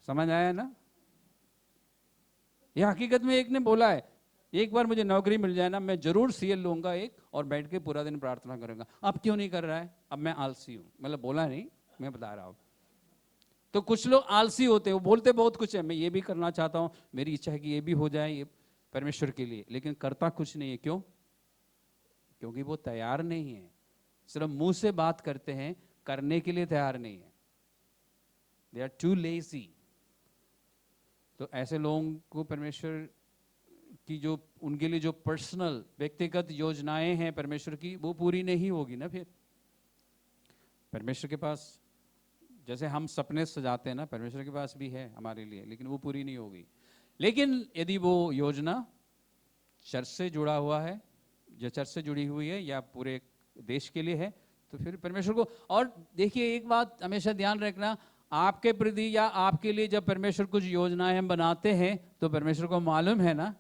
समझ आया ना? यह हकीकत में एक ने बोला है, एक बार मुझे नौकरी मिल जाए ना, मैं जरूर सीएल लूंगा एक और बैठ के पूरा दिन प्रार्थना करूंगा। अब क्यों नहीं कर रहा है? अब मैं आलसी हूं, मतलब बोला नहीं, मैं बता रहा हूं। तो कुछ लोग आलसी होते हैं, वो बोलते बहुत कुछ है, मैं ये भी करना चाहता हूं, मेरी इच्छा है कि ये भी हो जाए, ये परमेश्वर के लिए, लेकिन करता कुछ नहीं है। क्यों? क्योंकि वो तैयार नहीं है। सिर्फ मुंह से बात करते हैं, करने के लिए तैयार नहीं है। They are too lazy. तो ऐसे लोगों को परमेश्वर की जो उनके लिए जो पर्सनल व्यक्तिगत योजनाएं हैं परमेश्वर की, वो पूरी नहीं होगी ना। फिर परमेश्वर के पास जैसे हम सपने सजाते हैं ना, परमेश्वर के पास भी है हमारे लिए, लेकिन वो पूरी नहीं होगी। लेकिन यदि वो योजना चर्च से जुड़ा हुआ है, जो चर्च से जुड़ी हुई है या पूरे देश के लिए है, तो फिर परमेश्वर को। और देखिए एक बात हमेशा ध्यान रखना, आपके प्रति या आपके लिए जब परमेश्वर कुछ योजनाएं हम बनाते हैं, तो परमेश्वर को मालूम है ना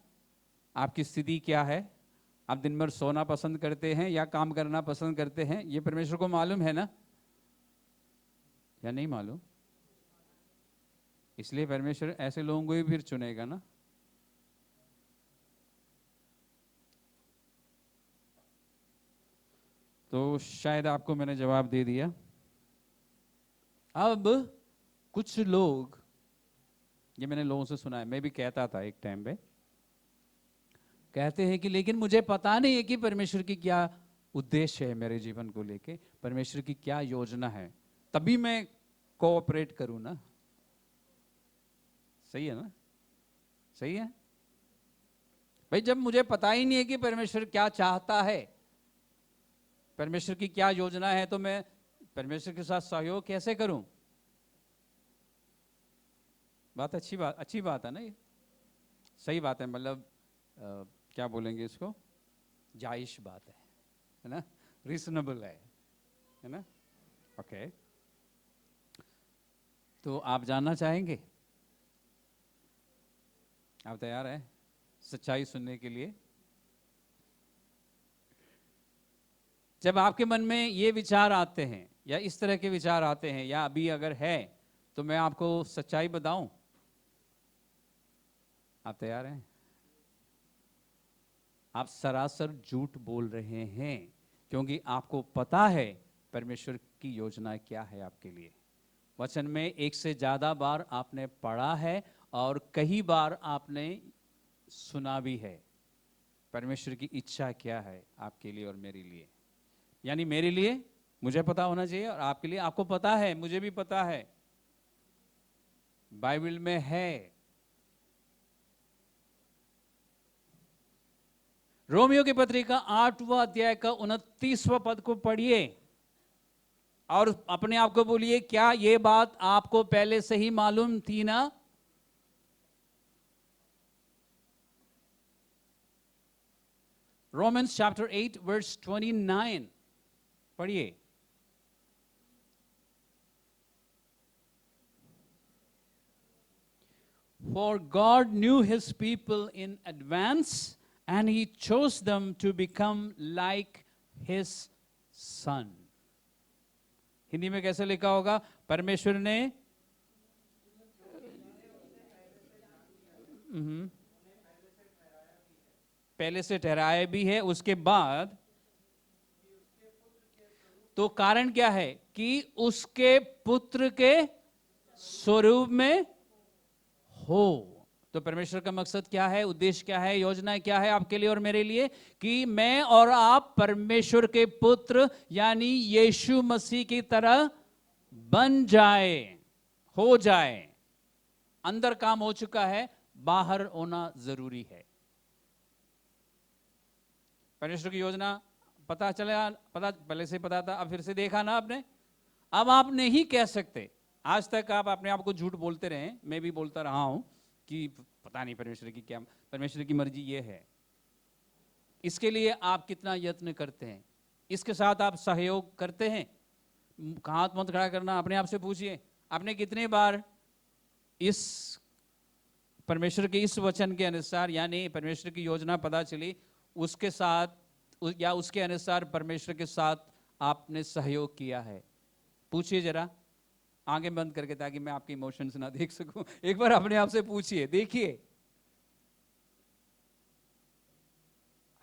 आपकी स्थिति क्या है। आप दिन भर सोना पसंद करते हैं या काम करना पसंद करते हैं, ये परमेश्वर को मालूम है ना, या नहीं मालूम? इसलिए परमेश्वर ऐसे लोगों को ही फिर चुनेगा ना। तो शायद आपको मैंने जवाब दे दिया। अब कुछ लोग, ये मैंने लोगों से सुना है, मैं भी कहता था एक टाइम पे, कहते हैं कि लेकिन मुझे पता नहीं है कि परमेश्वर की क्या उद्देश्य है मेरे जीवन को लेके, परमेश्वर की क्या योजना है, तभी मैं कोऑपरेट करूं ना। सही है ना? सही है भाई। जब मुझे पता ही नहीं है कि परमेश्वर क्या चाहता है, परमेश्वर की क्या योजना है, तो मैं परमेश्वर के साथ सहयोग कैसे करूं? अच्छी बात है ना ये? सही बात है, मतलब क्या बोलेंगे इसको, जायज बात है ना, रीजनेबल है ना? ओके। तो आप जानना चाहेंगे? आप तैयार हैं सच्चाई सुनने के लिए? जब आपके मन में ये विचार आते हैं या इस तरह के विचार आते हैं, या अभी अगर है, तो मैं आपको सच्चाई बताऊं। आप तैयार हैं? आप सरासर झूठ बोल रहे हैं, क्योंकि आपको पता है परमेश्वर की योजना क्या है आपके लिए। वचन में एक से ज्यादा बार आपने पढ़ा है और कई बार आपने सुना भी है परमेश्वर की इच्छा क्या है आपके लिए और मेरे लिए। यानी मेरे लिए मुझे पता होना चाहिए, और आपके लिए आपको पता है, मुझे भी पता है, बाइबल में है। रोमियो की पत्रिका 8वां अध्याय का 29वां पद को पढ़िए और अपने आप को बोलिए, क्या ये बात आपको पहले से ही मालूम थी ना? रोमन्स चैप्टर 8 वर्स 29 पढ़िए। For God knew his people in advance and he chose them to become like his son. Hindi में कैसे लिखा होगा? परमेश्वर ने पहले से ठहराया भी है, उसके बाद तो कारण क्या है कि उसके पुत्र के स्वरूप में हो। तो परमेश्वर का मकसद क्या है, उद्देश्य क्या है, योजना क्या है आपके लिए और मेरे लिए? कि मैं और आप परमेश्वर के पुत्र यानी यीशु मसीह की तरह बन जाए, हो जाए। अंदर काम हो चुका है, बाहर होना जरूरी है। परमेश्वर की योजना पता चला, पता पहले से पता था, अब फिर से देखा ना आपने। अब आप नहीं कह सकते, आज तक आप अपने आप को झूठ बोलते रहे, मैं भी बोलता रहा हूं कि पता नहीं परमेश्वर की क्या, परमेश्वर की मर्जी ये है। इसके लिए आप कितना यत्न करते हैं, इसके साथ आप सहयोग करते हैं? हाथ मत खड़ा करना, अपने आप से पूछिए, आपने कितने बार इस परमेश्वर के इस वचन के अनुसार, यानी परमेश्वर की योजना पता चली, उसके साथ या उसके अनुसार परमेश्वर के साथ आपने सहयोग किया है? पूछिए जरा, आंखें बंद करके, ताकि मैं आपके इमोशंस ना देख सकूं। एक बार अपने आप से पूछिए, देखिए।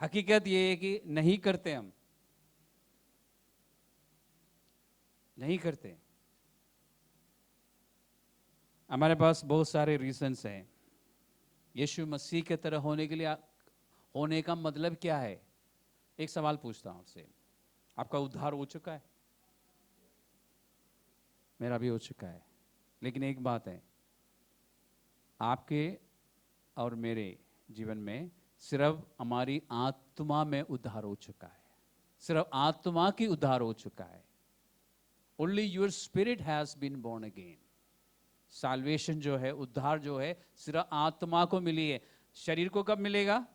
हकीकत ये है कि नहीं करते, हम नहीं करते। हमारे पास बहुत सारे रीजंस हैं। यीशु मसीह के तरह होने के लिए होने का मतलब क्या है? एक सवाल पूछता हूं आपसे, आपका उद्धार हो चुका है? मेरा भी हो चुका है। लेकिन एक बात है, आपके और मेरे जीवन में सिर्फ हमारी आत्मा में उद्धार हो चुका है, सिर्फ आत्मा की उद्धार हो चुका है। Only your spirit has been born again. Salvation जो है, उद्धार जो है, सिर्फ आत्मा को मिली है। शरीर को कब मिलेगा?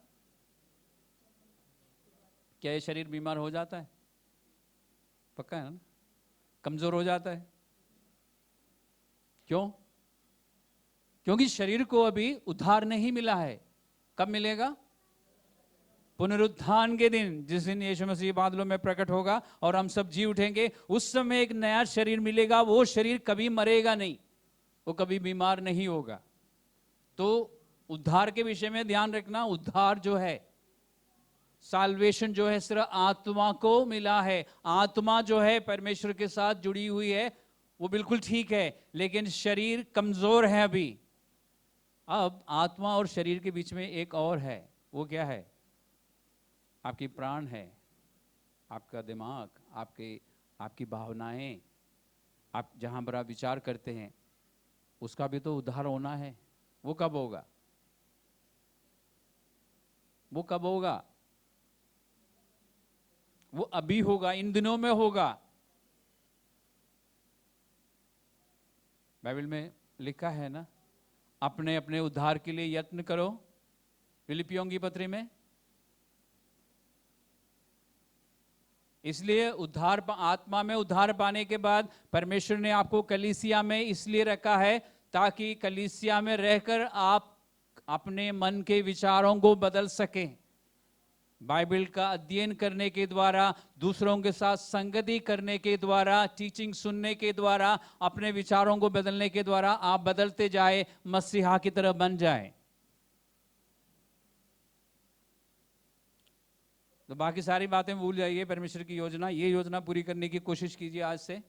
क्या ये शरीर बीमार हो जाता है? पक्का है ना? कमजोर हो जाता है? क्यों? क्योंकि शरीर को अभी उद्धार नहीं मिला है। कब मिलेगा? पुनरुत्थान के दिन, जिस दिन यीशु मसीह बादलों में प्रकट होगा और हम सब जी उठेंगे, उस समय एक नया शरीर मिलेगा। वो शरीर कभी मरेगा नहीं, वो कभी बीमार नहीं होगा। तो उद्धार के विषय में ध्यान रखना, उद्धार जो है, साल्वेशन जो है, सिर्फ आत्मा को मिला है। आत्मा जो है परमेश्वर के साथ जुड़ी हुई है, वो बिल्कुल ठीक है, लेकिन शरीर कमजोर है अभी। अब आत्मा और शरीर के बीच में एक और है। वो क्या है? आपकी प्राण है, आपका दिमाग, आपकी भावनाएं, आप जहां बड़ा विचार करते हैं, उसका भी तो उद्धार होना है। वो कब होगा? वो कब होगा? वो अभी होगा, इन दिनों में होगा। बाइबल में लिखा है ना, अपने अपने उद्धार के लिए यत्न करो, फिलिपियों की पत्री में। इसलिए उद्धार, आत्मा में उद्धार पाने के बाद परमेश्वर ने आपको कलीसिया में इसलिए रखा है ताकि कलीसिया में रहकर आप अपने मन के विचारों को बदल सकें। बाइबल का अध्ययन करने के द्वारा, दूसरों के साथ संगति करने के द्वारा, टीचिंग सुनने के द्वारा, अपने विचारों को बदलने के द्वारा आप बदलते जाए, मसीहा की तरह बन जाए। तो बाकी सारी बातें भूल जाइए। परमेश्वर की योजना, ये योजना पूरी करने की कोशिश कीजिए आज से।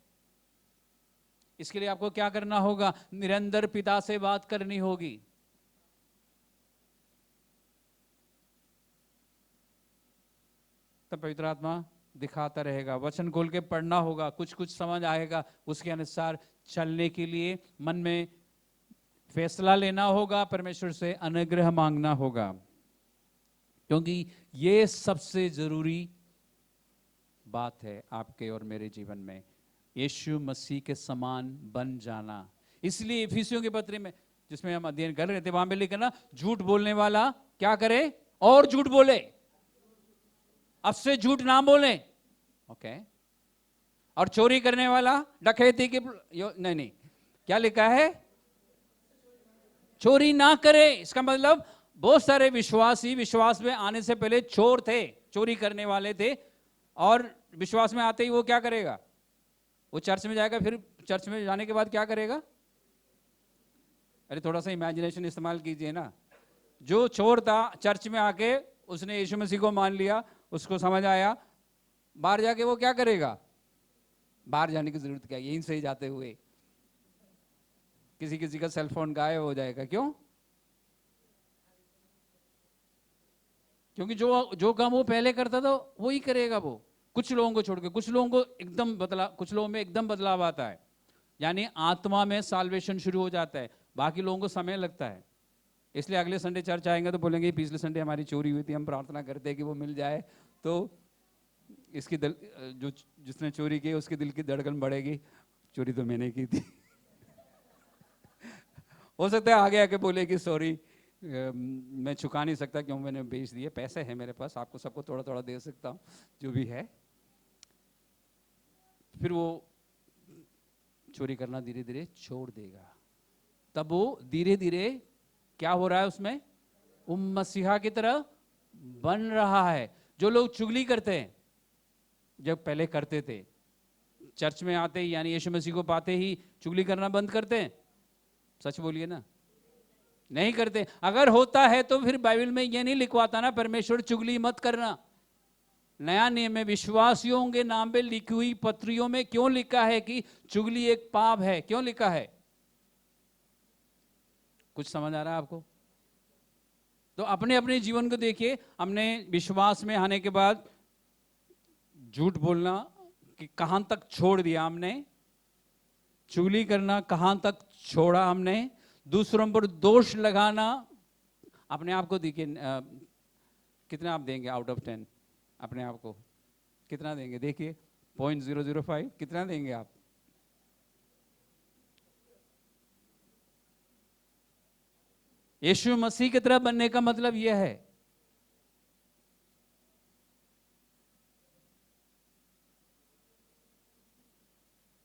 इसके लिए आपको क्या करना होगा? निरंतर पिता से बात करनी होगी। तब पवित्र आत्मा दिखाता रहेगा। वचन खोल के पढ़ना होगा, कुछ कुछ समझ आएगा, उसके अनुसार चलने के लिए मन में फैसला लेना होगा, परमेश्वर से अनुग्रह मांगना होगा। क्योंकि ये सबसे जरूरी बात है आपके और मेरे जीवन में, यीशु मसीह के समान बन जाना। इसलिए इफिसियों के पत्र में, जिसमें हम अध्ययन कर रहे थे, वहां पे लिखा ना, झूठ बोलने वाला क्या करे? और झूठ बोले, अब से झूठ ना बोले। ओके। और चोरी करने वाला, डकैती की नहीं, क्या लिखा है? चोरी ना करे। इसका मतलब बहुत सारे विश्वासी विश्वास में आने से पहले चोर थे, चोरी करने वाले थे, और विश्वास में आते ही वो क्या करेगा? वो चर्च में जाएगा, फिर चर्च में जाने के बाद क्या करेगा? अरे थोड़ा सा इमेजिनेशन इस्तेमाल कीजिए ना। जो चोर था, चर्च में आके उसने यीशु मसीह को मान लिया, उसको समझ आया, बाहर जाके वो क्या करेगा? बाहर जाने की जरूरत क्या, यहीं से ही जाते हुए किसी किसी का सेल फोन गायब हो जाएगा। क्यों? क्योंकि जो काम वो पहले करता था वो ही करेगा वो, कुछ लोगों को छोड़ के। कुछ लोगों को एकदम कुछ लोगों में एकदम बदलाव आता है, यानी आत्मा में साल्वेशन शुरू हो जाता है। बाकी लोगों को समय लगता है। इसलिए अगले संडे चर्च आएंगे तो बोलेंगे पिछले संडे हमारी चोरी हुई थी, हम प्रार्थना करते हैं कि वो मिल जाए, तो इसकी दिल, जो जिसने चोरी की उसके दिल की धड़कन बढ़ेगी, चोरी तो मैंने की थी। हो सकता है आगे आके बोले कि सॉरी, मैं चुका नहीं सकता, क्यों, मैंने बेच दिए, पैसे हैं मेरे पास, आपको सबको थोड़ा थोड़ा दे सकता हूँ, जो भी है। फिर वो चोरी करना धीरे धीरे छोड़ देगा। तब वो धीरे धीरे क्या हो रहा है उसमें? वो मसीहा की तरह बन रहा है। जो लोग चुगली करते हैं, जब पहले करते थे, चर्च में आते ही, यानी यीशु मसीह को पाते ही चुगली करना बंद करते हैं। सच बोलिए ना। नहीं करते। अगर होता है तो फिर बाइबल में ये नहीं लिखवाता ना, परमेश्वर चुगली मत करना। नया नियम में विश्वासियों के नाम पे लिखी हुई पत्रियों में क्यों लिखा है कि चुगली एक पाप है? क्यों लिखा है? कुछ समझ आ रहा है आपको? तो अपने अपने जीवन को देखिए। हमने विश्वास में आने के बाद झूठ बोलना कि कहां तक छोड़ दिया हमने, चुगली करना कहां तक छोड़ा हमने, दूसरों पर दोष लगाना। अपने आप को देखिए, कितना आप देंगे आउट ऑफ 10? अपने आप को कितना देंगे? देखिए 0.005 कितना देंगे आप? यीशु मसीह की तरह बनने का मतलब यह है।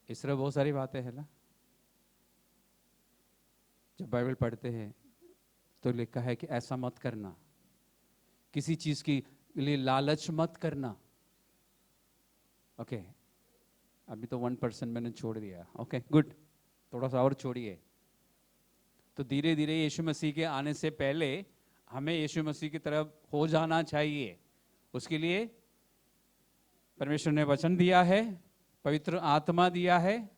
इस तरह बहुत सारी बातें हैं ना। जब बाइबल पढ़ते हैं तो लिखा है कि ऐसा मत करना, किसी चीज के लिए लालच मत करना। ओके, अभी तो 1% मैंने छोड़ दिया। ओके गुड, थोड़ा सा और छोड़िए। तो धीरे धीरे यीशु मसीह के आने से पहले हमें यीशु मसीह की तरफ हो जाना चाहिए। उसके लिए परमेश्वर ने वचन दिया है, पवित्र आत्मा दिया है,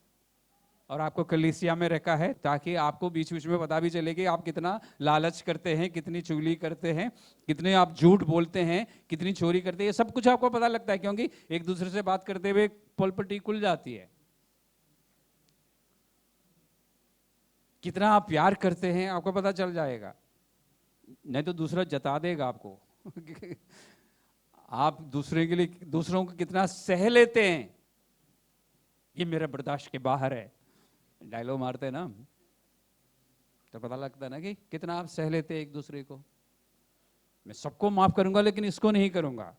और आपको कलीसिया में रखा है ताकि आपको बीच बीच में पता भी चले कि आप कितना लालच करते हैं, कितनी चुगली करते हैं, कितने आप झूठ बोलते हैं, कितनी चोरी करते हैं। ये सब कुछ आपको पता लगता है, क्योंकि एक दूसरे से बात करते हुए पलपटी खुल जाती है। कितना आप प्यार करते हैं आपको पता चल जाएगा, नहीं तो दूसरा जता देगा आपको। आप दूसरे के लिए, दूसरों को कितना सह लेते हैं, ये मेरा बर्दाश्त के बाहर है, डायलॉग मारते हैं ना, तो पता लगता है ना कि कितना आप सह लेते हैं एक दूसरे को। मैं सबको माफ करूंगा लेकिन इसको नहीं करूंगा,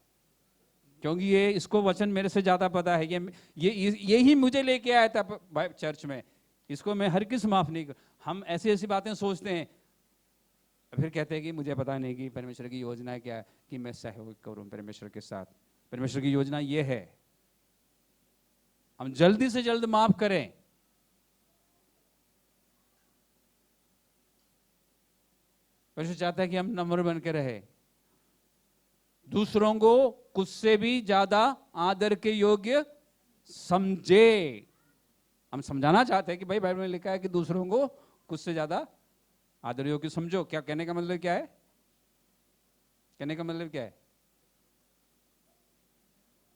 क्योंकि ये, इसको वचन मेरे से ज्यादा पता है। यही मुझे लेके आया था चर्च में, इसको मैं हर किस माफ नहीं कर। हम ऐसी ऐसी बातें सोचते हैं, फिर कहते हैं कि मुझे पता नहीं कि परमेश्वर की योजना क्या है कि मैं सहयोग करूं परमेश्वर के साथ। परमेश्वर की योजना ये है, हम जल्दी से जल्द माफ करें। परमेश्वर चाहता है कि हम नम्र बन के रहे, दूसरों को खुद से भी ज्यादा आदर के योग्य समझे। हम समझाना चाहते हैं कि भाई बाइबल में लिखा है कि दूसरों को खुद से ज्यादा आदर योग्य समझो। क्या कहने का मतलब क्या है? कहने का मतलब क्या है?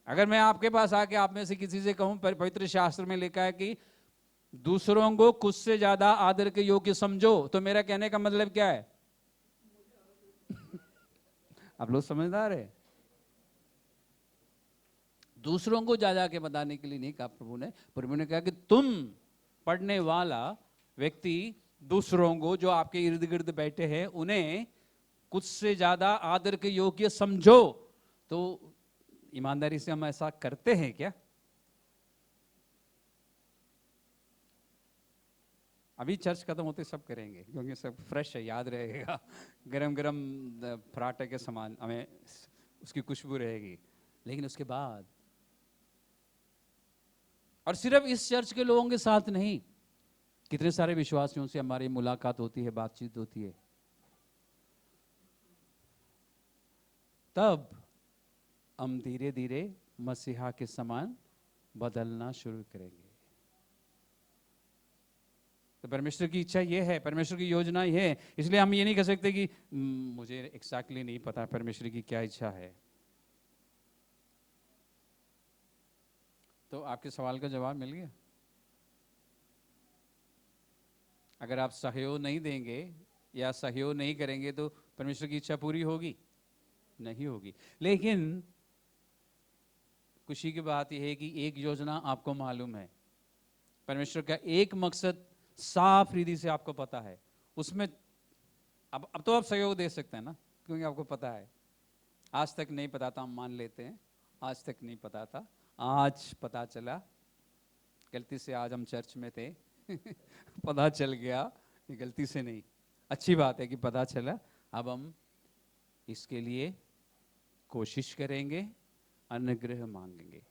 अगर मैं आपके पास आके आप में से किसी से कहूं पवित्र शास्त्र में लिखा है कि दूसरों को खुद से ज्यादा आदर के योग्य समझो, तो मेरा कहने का मतलब क्या है? आप लोग समझदार है। दूसरों को जा जाके बताने के लिए नहीं कहा प्रभु ने। प्रभु ने कहा कि तुम पढ़ने वाला व्यक्ति दूसरों को, जो आपके इर्द गिर्द बैठे हैं, उन्हें कुछ से ज्यादा आदर के योग्य समझो। तो ईमानदारी से हम ऐसा करते हैं क्या? अभी चर्च खत्म होते सब करेंगे, क्योंकि सब फ्रेश है, याद रहेगा। गरम गरम पराठे के समान हमें उसकी खुशबू रहेगी। लेकिन उसके बाद, और सिर्फ इस चर्च के लोगों के साथ नहीं, कितने सारे विश्वासियों से हमारी मुलाकात होती है, बातचीत होती है, तब हम धीरे धीरे मसीहा के समान बदलना शुरू करेंगे। तो परमेश्वर की इच्छा ये है, परमेश्वर की योजना ये है। इसलिए हम ये नहीं कह सकते कि मुझे एक्जैक्टली नहीं पता परमेश्वर की क्या इच्छा है। तो आपके सवाल का जवाब मिल गया। अगर आप सहयोग नहीं देंगे या सहयोग नहीं करेंगे तो परमेश्वर की इच्छा पूरी होगी? नहीं होगी। लेकिन खुशी की बात यह है कि एक योजना आपको मालूम है, परमेश्वर का एक मकसद साफ रीति से आपको पता है। उसमें अब तो आप सहयोग दे सकते हैं ना, क्योंकि आपको पता है। आज तक नहीं पता था, हम मान लेते हैं, आज तक नहीं पता था, आज पता चला। गलती से आज हम चर्च में थे पता चल गया, ये गलती से नहीं, अच्छी बात है कि पता चला। अब हम इसके लिए कोशिश करेंगे, अनुग्रह मांगेंगे।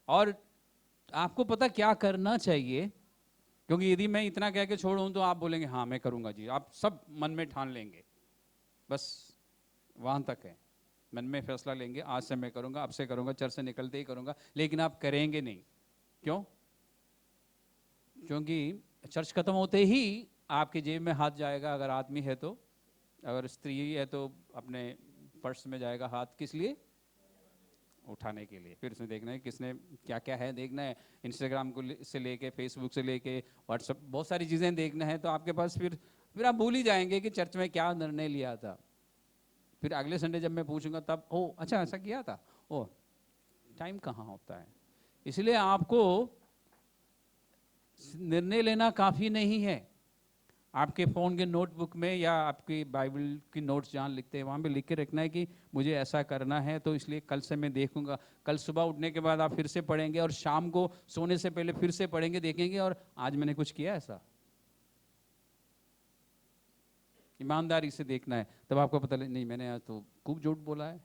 और आपको पता क्या करना चाहिए? क्योंकि यदि मैं इतना कह के छोड़ूं तो आप बोलेंगे हाँ मैं करूंगा जी, आप सब मन में ठान लेंगे, बस वहां तक है, मन में फैसला लेंगे आज से मैं करूंगा, अब से करूंगा, चर्च से निकलते ही करूंगा, लेकिन आप करेंगे नहीं। क्यों? क्योंकि चर्च खत्म होते ही आपके जेब में हाथ जाएगा, अगर आदमी है तो, अगर स्त्री है तो अपने पर्स में जाएगा हाथ, किस लिए? उठाने के लिए। फिर उसमें देखना है किसने क्या क्या है, देखना है इंस्टाग्राम को से लेके, फेसबुक से लेके, व्हाट्सअप, बहुत सारी चीज़ें देखना है, तो आपके पास फिर आप भूल ही जाएंगे कि चर्च में क्या निर्णय लिया था। फिर अगले संडे जब मैं पूछूंगा तब ओ अच्छा ऐसा किया था, ओ टाइम कहाँ होता है। इसलिए आपको निर्णय लेना काफ़ी नहीं है, आपके फ़ोन के नोटबुक में या आपकी बाइबल की नोट्स जहाँ लिखते हैं वहाँ पे लिख के रखना है कि मुझे ऐसा करना है, तो इसलिए कल से मैं देखूंगा। कल सुबह उठने के बाद आप फिर से पढ़ेंगे और शाम को सोने से पहले फिर से पढ़ेंगे, देखेंगे और आज मैंने कुछ किया ऐसा। ईमानदारी से देखना है, तब आपको पता लगे नहीं मैंने आज तो खूब झूठ बोला है,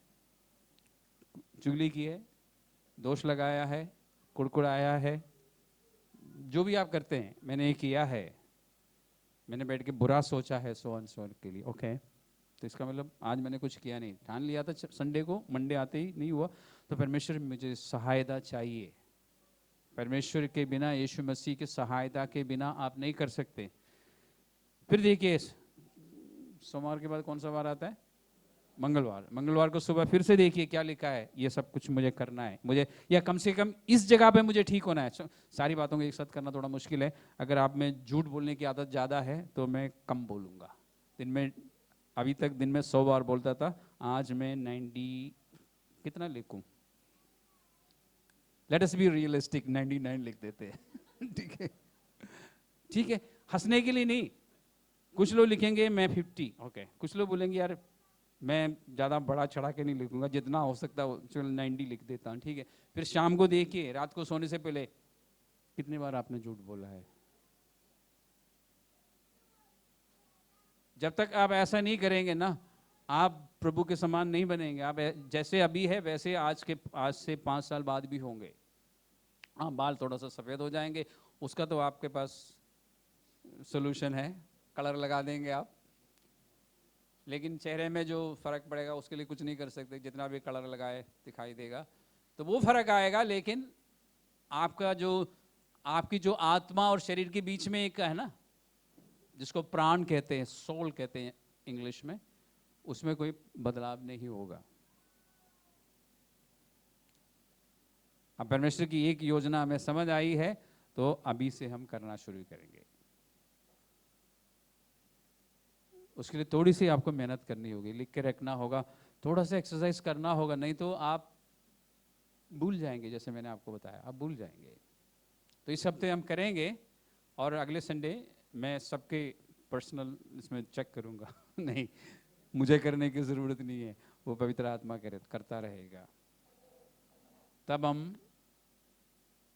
चुगली की है, दोष लगाया है, कुड़कुड़ाया है, जो भी आप करते हैं मैंने ये किया है, मैंने बैठ के बुरा सोचा है सो के लिए, ओके तो इसका मतलब आज मैंने कुछ किया नहीं, ठान लिया था संडे को, मंडे आते ही नहीं हुआ, तो परमेश्वर मुझे सहायता चाहिए। परमेश्वर के बिना, यीशु मसीह की सहायता के बिना आप नहीं कर सकते। फिर देखिए सोमवार के बाद कौन सा वार आता है? मंगलवार। मंगलवार को सुबह फिर से देखिए क्या लिखा है, ये सब कुछ मुझे करना है, मुझे या कम से कम इस जगह पे मुझे ठीक होना है। सारी बातों को एक साथ करना थोड़ा मुश्किल है। अगर आप में झूठ बोलने की आदत ज़्यादा है तो मैं कम बोलूँगा दिन में। अभी तक दिन में 100 बार बोलता था, आज मैं 90 कितना लिखूं? लेट अस बी रियलिस्टिक, 99 लिख देते हैं ठीक है, ठीक है, हंसने के लिए नहीं। कुछ लोग लिखेंगे मैं 50, ओके, कुछ लोग बोलेंगे यार मैं ज़्यादा बड़ा चढ़ा के नहीं लिखूंगा, जितना हो सकता है चलो 90 लिख देता हूँ, ठीक है। फिर शाम को देखिए, रात को सोने से पहले कितनी बार आपने झूठ बोला है। जब तक आप ऐसा नहीं करेंगे ना, आप प्रभु के समान नहीं बनेंगे। आप जैसे अभी है वैसे आज से 5 साल बाद भी होंगे। हाँ, बाल थोड़ा सा सफ़ेद हो जाएंगे, उसका तो आपके पास सोल्यूशन है, कलर लगा देंगे आप, लेकिन चेहरे में जो फ़र्क पड़ेगा उसके लिए कुछ नहीं कर सकते, जितना भी कलर लगाए दिखाई देगा तो वो फ़र्क आएगा। लेकिन आपका जो, आपकी जो आत्मा और शरीर के बीच में एक है ना, जिसको प्राण कहते हैं, सोल कहते हैं इंग्लिश में, उसमें कोई बदलाव नहीं होगा। अब परमेश्वर की एक योजना हमें समझ आई है तो अभी से हम करना शुरू करेंगे। उसके लिए थोड़ी सी आपको मेहनत करनी होगी, लिख के रखना होगा, थोड़ा सा एक्सरसाइज करना होगा, नहीं तो आप भूल जाएंगे। जैसे मैंने आपको बताया आप भूल जाएंगे। तो इस हफ्ते हम करेंगे और अगले संडे मैं सबके पर्सनल इसमें चेक करूंगा नहीं, मुझे करने की ज़रूरत नहीं है, वो पवित्र आत्मा करता रहेगा। तब हम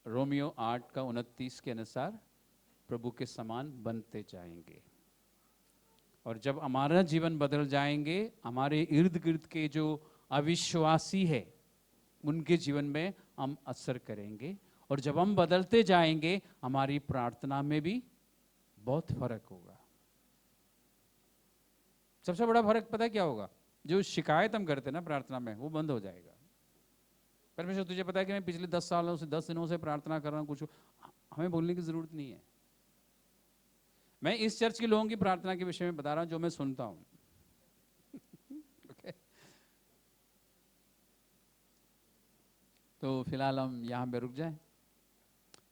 रोमियो 8:29 के अनुसार प्रभु के समान बनते जाएंगे। और जब हमारा जीवन बदल जाएंगे, हमारे इर्द गिर्द के जो अविश्वासी है उनके जीवन में हम असर करेंगे। और जब हम बदलते जाएंगे, हमारी प्रार्थना में भी बहुत फर्क होगा। सबसे बड़ा फर्क पता है क्या होगा? जो शिकायत हम करते हैं ना प्रार्थना में, वो बंद हो जाएगा। परमेश्वर तुझे पता है कि मैं पिछले 10 सालों से 10 दिनों से प्रार्थना कर रहा हूँ, कुछ हमें बोलने की जरूरत नहीं है। मैं इस चर्च के लोगों की प्रार्थना के विषय में बता रहा हूं जो मैं सुनता हूं okay? तो फिलहाल हम यहां पे रुक जाएं।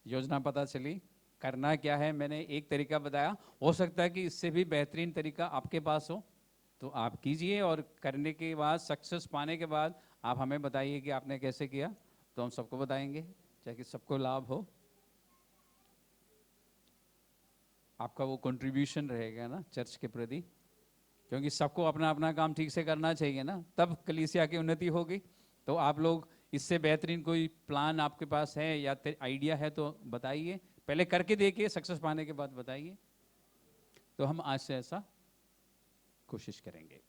योजना पता चली, करना क्या है मैंने एक तरीका बताया, हो सकता है कि इससे भी बेहतरीन तरीका आपके पास हो, तो आप कीजिए। और करने के बाद, सक्सेस पाने के बाद आप हमें बताइए कि आपने कैसे किया, तो हम सबको बताएंगे, ताकि सबको लाभ हो। आपका वो कंट्रीब्यूशन रहेगा ना चर्च के प्रति, क्योंकि सबको अपना अपना काम ठीक से करना चाहिए ना, तब कलीसिया की उन्नति होगी। तो आप लोग इससे बेहतरीन कोई प्लान आपके पास है या आइडिया है तो बताइए, पहले करके देखिए, सक्सेस पाने के बाद बताइए। तो हम आज से ऐसा कोशिश करेंगे।